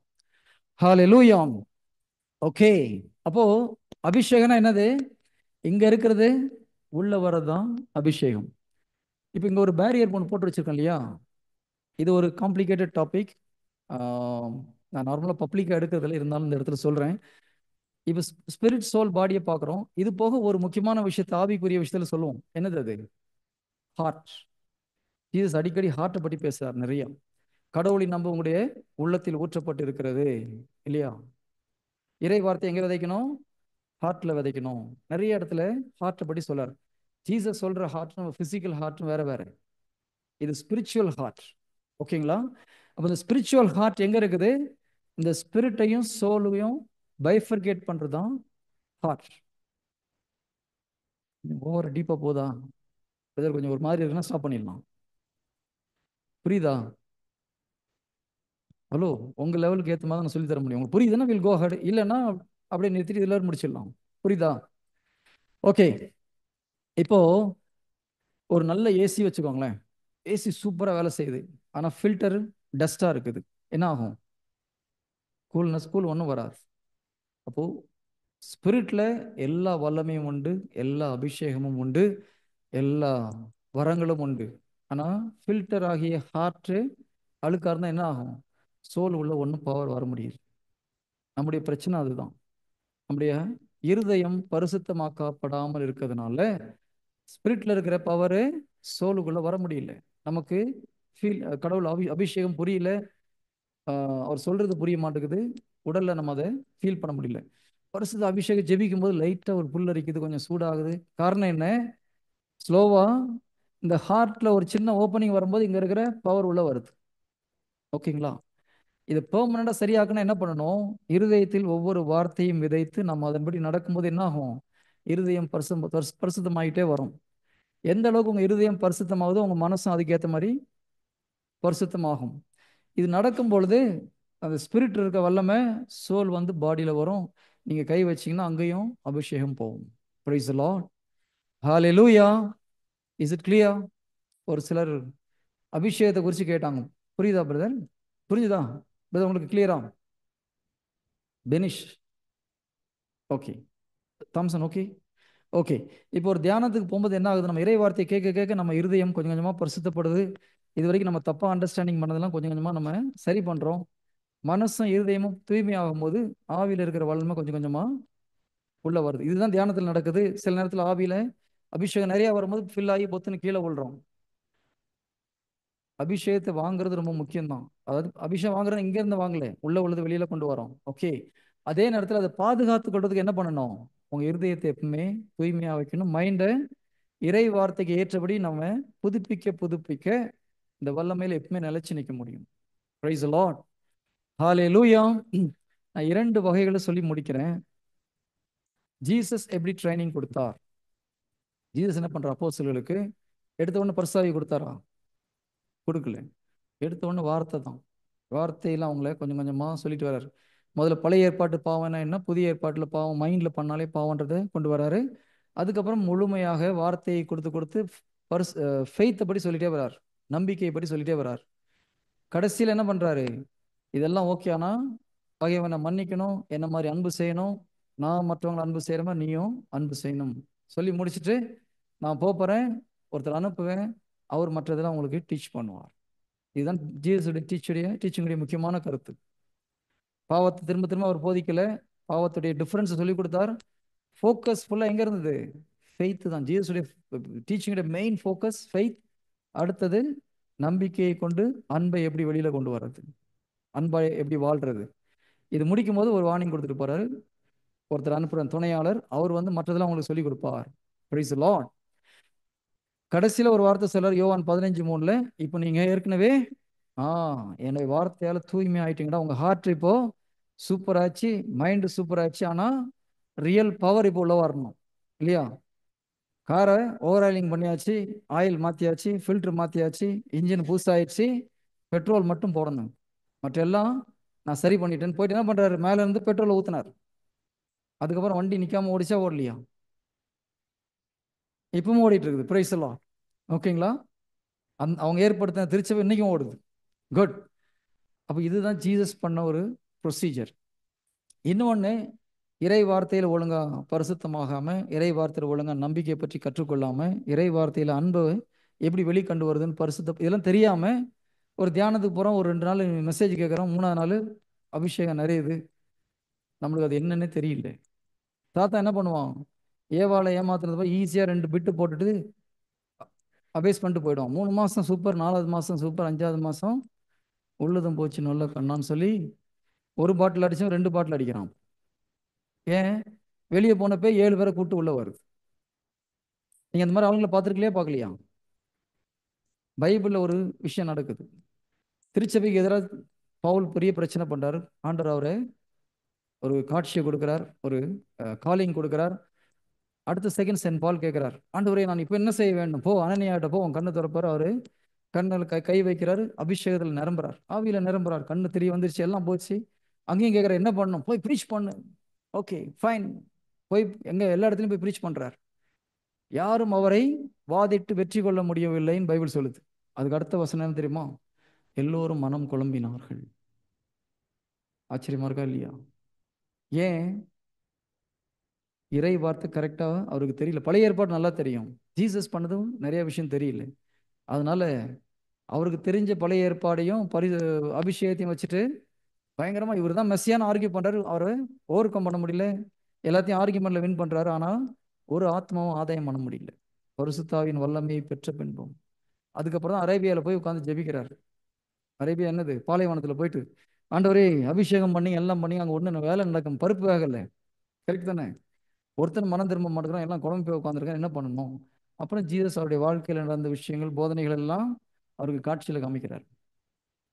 Hallelujah. Okay. அப்போ அபிஷேகம்னா என்னது? இங்க இருக்கிறது உள்ள வரதான் அபிஷேகம். இப்போ இங்க ஒரு பேரியர் ஒன்று போட்டு வச்சிருக்கேன் இல்லையா, இது ஒரு காம்ப்ளிகேட்டட் டாபிக். நான் நார்மலாக பப்ளிக்காக எடுக்கிறதுல இருந்தாலும் இந்த இடத்துல சொல்றேன். இப்போ ஸ்பிரிட் சோல் பாடியை பார்க்குறோம். இது போக ஒரு முக்கியமான விஷயத்தை ஆவிக்குரிய விஷயத்துல சொல்லுவோம். என்னது அது? ஹார்ட். ஜீசஸ் அடிக்கடி ஹார்ட்டை பற்றி பேசுறார் நிறைய. கடவுளின் நம்ப உங்களுடைய உள்ளத்தில் ஊற்றப்பட்டு இருக்கிறது இல்லையா? இறை வார்த்தை எங்க விதைக்கணும்? ஹார்ட்ல விதைக்கணும். நிறைய இடத்துல ஹார்ட்டை பற்றி சொல்றார். ஜீசஸ் சொல்ற ஹார்ட்டும் பிசிக்கல் ஹார்ட்டும் வேற வேற. இது ஸ்பிரிச்சுவல் ஹார்ட். ஓகேங்களா? அப்போ இந்த ஸ்பிரிச்சுவல் ஹார்ட் எங்க இருக்குது? இந்த ஸ்பிரிட்டையும் சோலையும் பைஃபர்கேட் பண்றதுதான் ஹார்ட். ஓவர் டீப்பா போதா? கொஞ்சம் ஒரு மாதிரி இருக்குன்னா ஸ்டாப் பண்ணிடலாம். புரியுதா? ஹலோ, உங்க லெவலுக்கு ஏற்ற மாதிரி நான் சொல்லி தர முடியும். உங்களுக்கு புரியுதுன்னா வில் கோ ஹெட், இல்லைன்னா அப்படியே நிறுத்திட்டு எல்லாரும் முடிச்சிடலாம். புரியுதா? ஓகே. இப்போ ஒரு நல்ல ஏசி வச்சுக்கோங்களேன். ஏசி சூப்பரா வேலை செய்யுது, ஆனா ஃபில்டர் டஸ்டா இருக்குது. என்ன ஆகும்? கூல் ஒன்றும் வராது. அப்போ ஸ்பிரிட்ல எல்லா வல்லமையும் உண்டு, எல்லா அபிஷேகமும் உண்டு, எல்லா வரங்களும் உண்டு. ஆனா ஃபில்டர் ஆகிய ஹார்ட் அழுக்கா இருந்தா என்ன ஆகும்? சோல் உள்ள ஒன்றும் பவர் வர முடியாது. நம்முடைய பிரச்சனை அதுதான். நம்முடைய இருதயம் பரிசுத்தமாக்கப்படாமல் இருக்கிறதுனால ஸ்பிரிட்ல இருக்கிற பவரு சோலுக்குள்ள வர முடியல. நமக்கு கடவுள் அபிஷேகம் புரியல. அவர் சொல்றது புரிய மாட்டேங்குது. உடல்ல நம்ம அதை ஃபீல் பண்ண முடியல. பரிசுத்த அபிஷேகம் ஜெபிக்கும் போது லைட்டா ஒரு புல் அரிக்குது, கொஞ்சம் சூடாகுது. காரணம் என்ன? ஸ்லோவா இந்த ஹார்ட்ல ஒரு சின்ன ஓப்பனிங் வரும்போது இங்க இருக்கிற பவர் உள்ள வருது. ஓகேங்களா? இதை பெர்மனண்டா சரியாக்கணும் என்ன பண்ணணும்? இருதயத்தில் ஒவ்வொரு வார்த்தையும் விதைத்து நம்ம அதன்படி நடக்கும்போது என்ன ஆகும்? இருதயம் பரிசுத்தமாயிட்டே வரும். எந்த அளவுக்கு உங்க இருதயம் பரிசுத்தமாகுதோ உங்க மனசும் அதுக்கேற்ற மாதிரி பரிசுத்தமாகும். இது நடக்கும் பொழுது அந்த ஸ்பிரிட் இருக்க வல்லமை சோல் வந்து பாடியில வரும். நீங்க கை வச்சீங்கன்னா அங்கேயும் அபிஷேகம் போகும். Price the lord. Hallelujah. Is it clear? ஒரு சிலர் அபிஷேகத்தை குறித்து கேட்டாங்க. புரியுதா பிரதர்? புரிஞ்சுதா பிரதர்? உங்களுக்கு கிளியரா? பெனிஷ் ஓகே. Thomson okay. ஓகே. இப்போ ஒரு தியானத்துக்கு போகும்போது என்ன ஆகுது? நம்ம இறை வார்த்தையை கேட்க கேட்க நம்ம இருதயம் கொஞ்சம் கொஞ்சமா பரிசுத்தப்படுது. இது வரைக்கும் நம்ம தப்பா அண்டர்ஸ்டாண்டிங் பண்ணதெல்லாம் கொஞ்சம் கொஞ்சமா நம்ம சரி பண்றோம். மனசும் இருதயமும் தூய்மையாகும் போது ஆவியில இருக்கிற வல்லமை கொஞ்சம் கொஞ்சமா உள்ள வருது. இதுதான் தியானத்தில் நடக்குது. சில நேரத்தில் ஆவியில அபிஷேகம் நிறைய வரும்போது ஃபில் ஆகி பொத்துன்னு கீழே விழுறோம். அபிஷேகத்தை வாங்குறது ரொம்ப முக்கியம்தான். அதாவது அபிஷேகம் வாங்குறது இங்க இருந்து வாங்கல, உள்ள உள்ளது வெளியில கொண்டு வரோம். ஓகே. அதே நேரத்தில் அதை பாதுகாத்து கொள்றதுக்கு என்ன பண்ணணும்? உங்க இருதயத்தை எப்பவுமே தூய்மையா வைக்கணும். மைண்டை இறை வார்த்தைக்கு ஏற்றபடி நம்ம புதுப்பிக்க புதுப்பிக்க இந்த வல்லமையில எப்பவுமே நிலைச்சு நிற்க முடியும். Praise the lord. ஹalleluya. நான் 2 வகைகளை சொல்லி முடிக்கிறேன். ஜீசஸ் எப்படி ட்ரைனிங் கொடுத்தார்? ஜீசஸ் என்ன பண்ற அப்போஸ்தலர்களுக்கு எடுத்த உடனே பரிசாவி கொடுத்தாரா? கொடுக்கல. எடுத்த உடனே வார்த்தை தான். வார்த்தையெல்லாம் அவங்கள கொஞ்சம் கொஞ்சமா சொல்லிட்டு வர்றாரு. முதல்ல பழைய ஏற்பாட்டு பாவம்னா என்ன, புதிய ஏற்பாட்டில் பாவம் மைண்ட்ல பண்ணாலே பாவன்றதை கொண்டு வராரு. அதுக்கப்புறம் முழுமையாக வார்த்தையை கொடுத்து கொடுத்து ஃபெய்த்தை படி சொல்லிட்டே வர்றார், நம்பிக்கையை படி சொல்லிட்டே வர்றார். கடைசியில் என்ன பண்றாரு? இதெல்லாம் ஓகே, ஆனா பகைவனை மன்னிக்கணும், என்ன மாதிரி அன்பு செய்யணும், நான் மற்றவங்களை அன்பு செய்யற மாதிரி நீயும் அன்பு செய்யணும் சொல்லி முடிச்சுட்டு நான் போறேன், ஒருத்தர் அனுப்புவேன், அவர் மற்றதெல்லாம் உங்களுக்கு டீச் பண்ணுவார். இதுதான் ஜீசஸுடைய டீச்சிங்குடைய முக்கியமான கருத்து. பாவத்தை திரும்ப திரும்ப அவர் போதிக்கல, பாவத்துடைய டிஃபரன்ஸ் சொல்லி கொடுத்தார். ஃபோக்கஸ் ஃபுல்லாக எங்க இருந்தது? ஃபெய்த் தான். ஜீசஸுடைய டீச்சிங்குடைய மெயின் ஃபோக்கஸ் ஃபெய்த். அடுத்தது நம்பிக்கையை கொண்டு அன்பை எப்படி வெளியில கொண்டு வர்றது, அன்பை எப்படி வாழ்றது. இது முடிக்கும் போது ஒரு வார்னிங் கொடுத்துட்டு போறாரு. ஒருத்தர் அனுப்புற துணையாளர், அவர் வந்து மற்றதெல்லாம் உங்களுக்கு சொல்லி கொடுப்பார். Price the Lord. கடைசியில ஒரு வார்த்தை சொல்றார் யோவான் 15:3. இப்போ நீங்க ஏற்கனவே என்னுடைய வார்த்தையால தூய்மை ஆயிட்டீங்கடா. உங்க ஹார்ட் இப்போ சூப்பர் ஆச்சு, மைண்ட் சூப்பர் ஆச்சு. ஆனா ரியல் பவர் இப்போ உள்ள வரணும் இல்லையா? காரை ஓவர் ஆயிலிங் பண்ணியாச்சு, ஆயில் மாத்தியாச்சு, ஃபில்டர் மாத்தியாச்சு, இன்ஜின் புதுசாயிடுச்சு, பெட்ரோல் மட்டும் போடணும். மற்ற எல்லாம் நான் சரி பண்ணிட்டேன்னு போயிட்டு என்ன பண்றாரு? மேல இருந்து பெட்ரோல் ஊத்துனார். அதுக்கப்புறம் வண்டி நிக்காம ஓடிச்சா ஓடலையா? இப்பவும் ஓடிட்டு இருக்குது. பிரைஸ் எல்லாம் ஓகேங்களா? அவங்க ஏற்படுத்தின திருச்சபை இன்னைக்கும் ஓடுது. குட். அப்போ இதுதான் ஜீசஸ் பண்ண ஒரு ப்ரொசீஜர். இன்னொன்று, இறை வார்த்தையில் ஒழுங்கா பரிசுத்தமாகாம, இறை வார்த்தையில் ஒழுங்கா நம்பிக்கையை பற்றி கற்றுக்கொள்ளாம, இறை வார்த்தையில் அன்பு எப்படி வெளிக்கண்டு வருதுன்னு இதெல்லாம் தெரியாம ஒரு தியானத்துக்கு போகிறோம், ஒரு 2 நாள் மெசேஜ் கேட்குறோம், 3ஆவது நாள் அபிஷேகம் நிறையுது, நம்மளுக்கு அது என்னன்னே தெரியல. தாத்தா என்ன பண்ணுவான்? ஏவாளை ஏமாத்துறது போய் ஈஸியாக 2 பிட்டு போட்டுட்டு அபேஸ் பண்ணிட்டு போயிடுவான். 3 மாதம் சூப்பர், 4வது மாதம் சூப்பர், 5வது மாதம் உள்ளதும் போச்சு நல்ல கண்ணான்னு சொல்லி 1 பாட்டில் அடிச்சவன் 2 பாட்டில் அடிக்கிறான். ஏன்? வெளியே போனப்போ 7 பேரை கூட்டு உள்ள வருது. நீங்க அந்த மாதிரி ஆளுங்களை பார்த்துருக்கலையா, பார்க்கலையா? பைபிளில் ஒரு விஷயம் நடக்குது. திருச்சபைக்கு எதிராக பவுல் பெரிய பிரச்சனை பண்றாரு. ஆண்டவர் அவரை ஒரு காட்சியை கொடுக்கிறார், ஒரு காலிங் கொடுக்கிறார். அடுத்த செகண்ட் சென்ட் பால் கேட்கிறார், ஆண்டவரே நான் இப்போ என்ன செய்ய வேண்டும்? போ அனனியாட்ட போ, உன் கண்ணை திறப்பார். அவரு கண்ணில் கை வைக்கிறாரு, அபிஷேகத்தில் நிரம்புறார், ஆவியில நிரம்புறார், கண்ணு தெரிய வந்துருச்சு, எல்லாம் போச்சு. அங்கேயும் கேட்குறார், என்ன பண்ணணும்? போய் ப்ரீச் பண்ணு. Okay fine. போய் எங்க எல்லா இடத்துலையும் போய் ப்ரீச் பண்றார். யாரும் அவரை வாதிட்டு வெற்றி கொள்ள முடியவில்லைன்னு பைபிள் சொல்லுது. அதுக்கு அடுத்த வசனம் என்ன தெரியுமா? எல்லோரும் மனம் குழம்பினார்கள். ஆச்சரியமா இருக்கா இல்லையா? ஏன்? இறை வார்த்தை கரெக்டா அவருக்கு தெரியல. பழைய ஏற்பாடு நல்லா தெரியும், ஜீசஸ் பண்ணதும் நிறைய விஷயம் தெரியல. அதனால அவருக்கு தெரிஞ்ச பழைய ஏற்பாடையும் அபிஷேகத்தையும் வச்சுட்டு பயங்கரமா இவர் தான் மெஸ்ஸியான்னு ஆர்கியூ பண்றாரு. அவரை ஓவர் கம் பண்ண முடியல. எல்லாத்தையும் ஆர்கியூமெண்ட்ல வின் பண்றாரு. ஆனா ஒரு ஆத்மாவும் ஆதாயம் பண்ண முடியல. பரிசுத்தாவின் வல்லமையை பெற்ற பின்பும் அதுக்கப்புறம் தான் அரேபியாவில் போய் உட்காந்து ஜெபிக்கிறார். அரேபியா என்னது? பாலைவனத்தில் போயிட்டு, ஆண்டவரே அபிஷேகம் பண்ணி எல்லாம் பண்ணி அங்கே ஒன்று வேலை நடக்கும், பருப்பு வேகலை. கரெக்ட் தானே? ஒருத்தர் மனம் திரும்ப மாட்டேங்கிறான், எல்லாம் குழம்பு போய் உட்காந்துருக்கான், என்ன பண்ணணும்? அப்புறம் ஜீசஸ் அவருடைய வாழ்க்கையில் நடந்த விஷயங்கள், போதனைகள் எல்லாம் அவருக்கு காட்சியில் காமிக்கிறார்.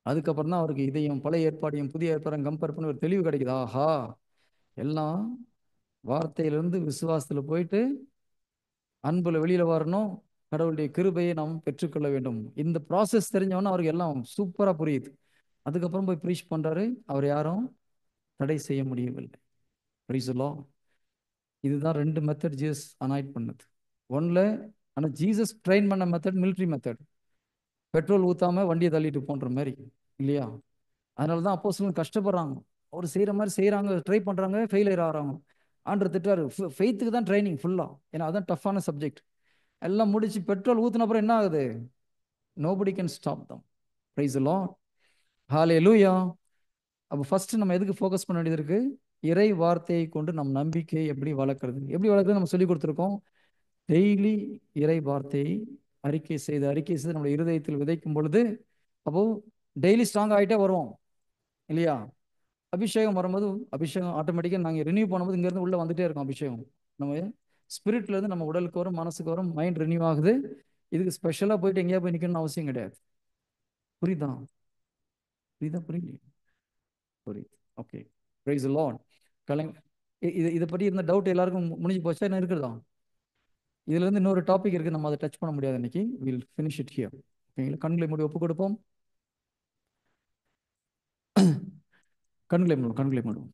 அதுக்கப்புறம் தான் அவருக்கு இதையும் பழைய ஏற்பாடையும் புதிய ஏற்பாடையும் கம்பேர் பண்ணி ஒரு தெளிவு கிடைக்குது. ஆஹா, எல்லாம் வார்த்தையிலிருந்து விசுவாசத்தில் போயிட்டு அன்புல வெளியில வரணும். கடவுளுடைய கிருபையை நாம் பெற்றுக்கொள்ள வேண்டும். இந்த ப்ராசஸ் தெரிஞ்சவொன்னே அவருக்கு எல்லாம் சூப்பரா புரியுது. அதுக்கப்புறம் போய் ப்ரீச் பண்றாரு. அவர் யாரும் தடை செய்ய முடியவில்லை. Price the Lord. இதுதான் 2 மெத்தட் ஜீசஸ் அனாய்ட் பண்ணது. ஒன்ல, ஆனா ஜீசஸ் ட்ரெயின் பண்ண மெத்தட் மிலிட்ரி மெத்தட். பெட்ரோல் ஊத்தாம வண்டியை தள்ளிட்டு போன்ற மாதிரி இல்லையா? அதனாலதான் அப்போஸ்தலர்கள் கஷ்டப்படுறாங்க. அவர் செய்யற மாதிரி செய்யறாங்க, ட்ரை பண்றாங்க, ஃபெயிலியர் ஆகிறாங்க. ஆண்டவர் திட்டுறாரு. ஃபெய்த்துக்கு தான் ட்ரைனிங் ஃபுல்லா. ஏன்னா அதான் டஃப்பான சப்ஜெக்ட். எல்லாம் முடிச்சு பெட்ரோல் ஊத்தின அப்புறம் என்ன ஆகுது? Nobody can stop them. Praise the lord. Hallelujah. அப்போ ஃபர்ஸ்ட் நம்ம எதுக்கு ஃபோக்கஸ் பண்ண வேண்டியது இருக்கு? இறை வார்த்தையை கொண்டு நம் நம்பிக்கையை எப்படி வளர்க்குறது நம்ம சொல்லி கொடுத்துருக்கோம். டெய்லி இறை வார்த்தையை அறிக்கை செய்து நம்முடைய இருதயத்தில் விதைக்கும் பொழுது, அப்போ டெய்லி ஸ்ட்ராங் ஆகிட்டே வருவோம் இல்லையா? அபிஷேகம் வரும்போது அபிஷேகம் ஆட்டோமேட்டிக்காக நாங்கள் ரினியூ பண்ணும்போது இங்கேருந்து உள்ள வந்துட்டே இருக்கோம். அபிஷேகம் நம்ம ஸ்பிரிட்ல இருந்து நம்ம உடலுக்கு வரும், மனசுக்கு வரும், மைண்ட் ரினியூ ஆகுது. இதுக்கு ஸ்பெஷலாக போயிட்டு எங்கேயா போய் நிற்கணும்னு அவசியம் கிடையாது. புரியுதா? புரியுதா? புரியல? புரியுது. ஓகே. Praise the lord. கலை இதை பற்றி இருந்த டவுட் எல்லாருக்கும் முடிஞ்சு போச்சா? என்ன இருக்குதா? இதுல இருந்து இன்னொரு டாபிக் இருக்கு, நம்ம அதை டச் பண்ண முடியாது இன்னைக்கு. Will finish it here. ஓகேங்களா? கண்களை மூடி ஒப்பு கொடுப்போம். கண்களை மூடுவோம்.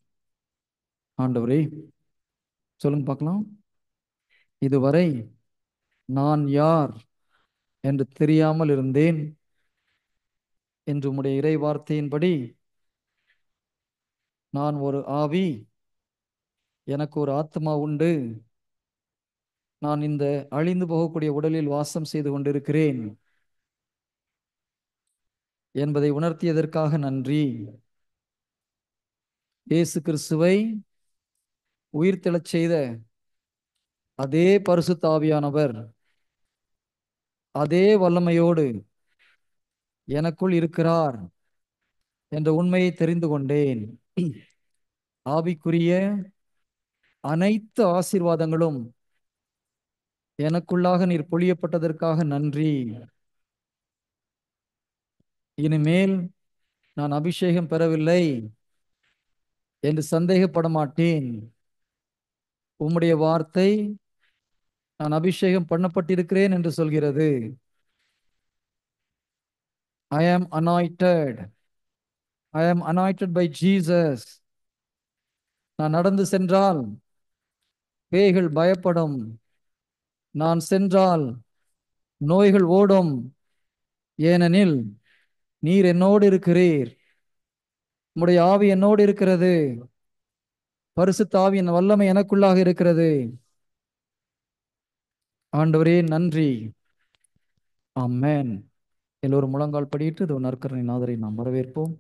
ஆண்டவரே, சொல்லுங்க பார்க்கலாம். இதுவரை நான் யார் என்று தெரியாமல் இருந்தேன் என்று உம்முடைய இறை வார்த்தையின்படி நான் ஒரு ஆவி, எனக்கு ஒரு ஆத்மா உண்டு, நான் இந்த அழிந்து போகக்கூடிய உடலில் வாசம் செய்து கொண்டிருக்கிறேன் என்பதை உணர்த்தியதற்காக நன்றி. இயேசு கிறிஸ்துவை உயிர்த்தெழச் செய்த அதே பரிசுத்த ஆவியானவர் அதே வல்லமையோடு எனக்குள் இருக்கிறார் என்ற உண்மையை தெரிந்து கொண்டேன். ஆவிக்குரிய அனைத்து ஆசீர்வாதங்களும் எனக்குள்ளாக நீர் பொழியப்பட்டதற்காக நன்றி. இனிமேல் நான் அபிஷேகம் பெறவில்லை என்று சந்தேகப்பட மாட்டேன். உம்முடைய வார்த்தை நான் அபிஷேகம் பண்ணப்பட்டிருக்கிறேன் என்று சொல்கிறது. I am anointed. I am anointed by Jesus. நான் நடந்து சென்றால் பேய்கள் பயப்படும். நான் சென்றால் நோய்கள் ஓடும். ஏனெனில் நீர் என்னோடு இருக்கிறீர். உம்முடைய ஆவி என்னோடு இருக்கிறது. பரிசுத்த ஆவியின் வல்லமை எனக்குள்ளாக இருக்கிறது. ஆண்டவரே நன்றி. ஆமென். எல்லோரும் முழங்கால் படியிட்டு நற்கருணை நாதரை நாம் வரவேற்போம்.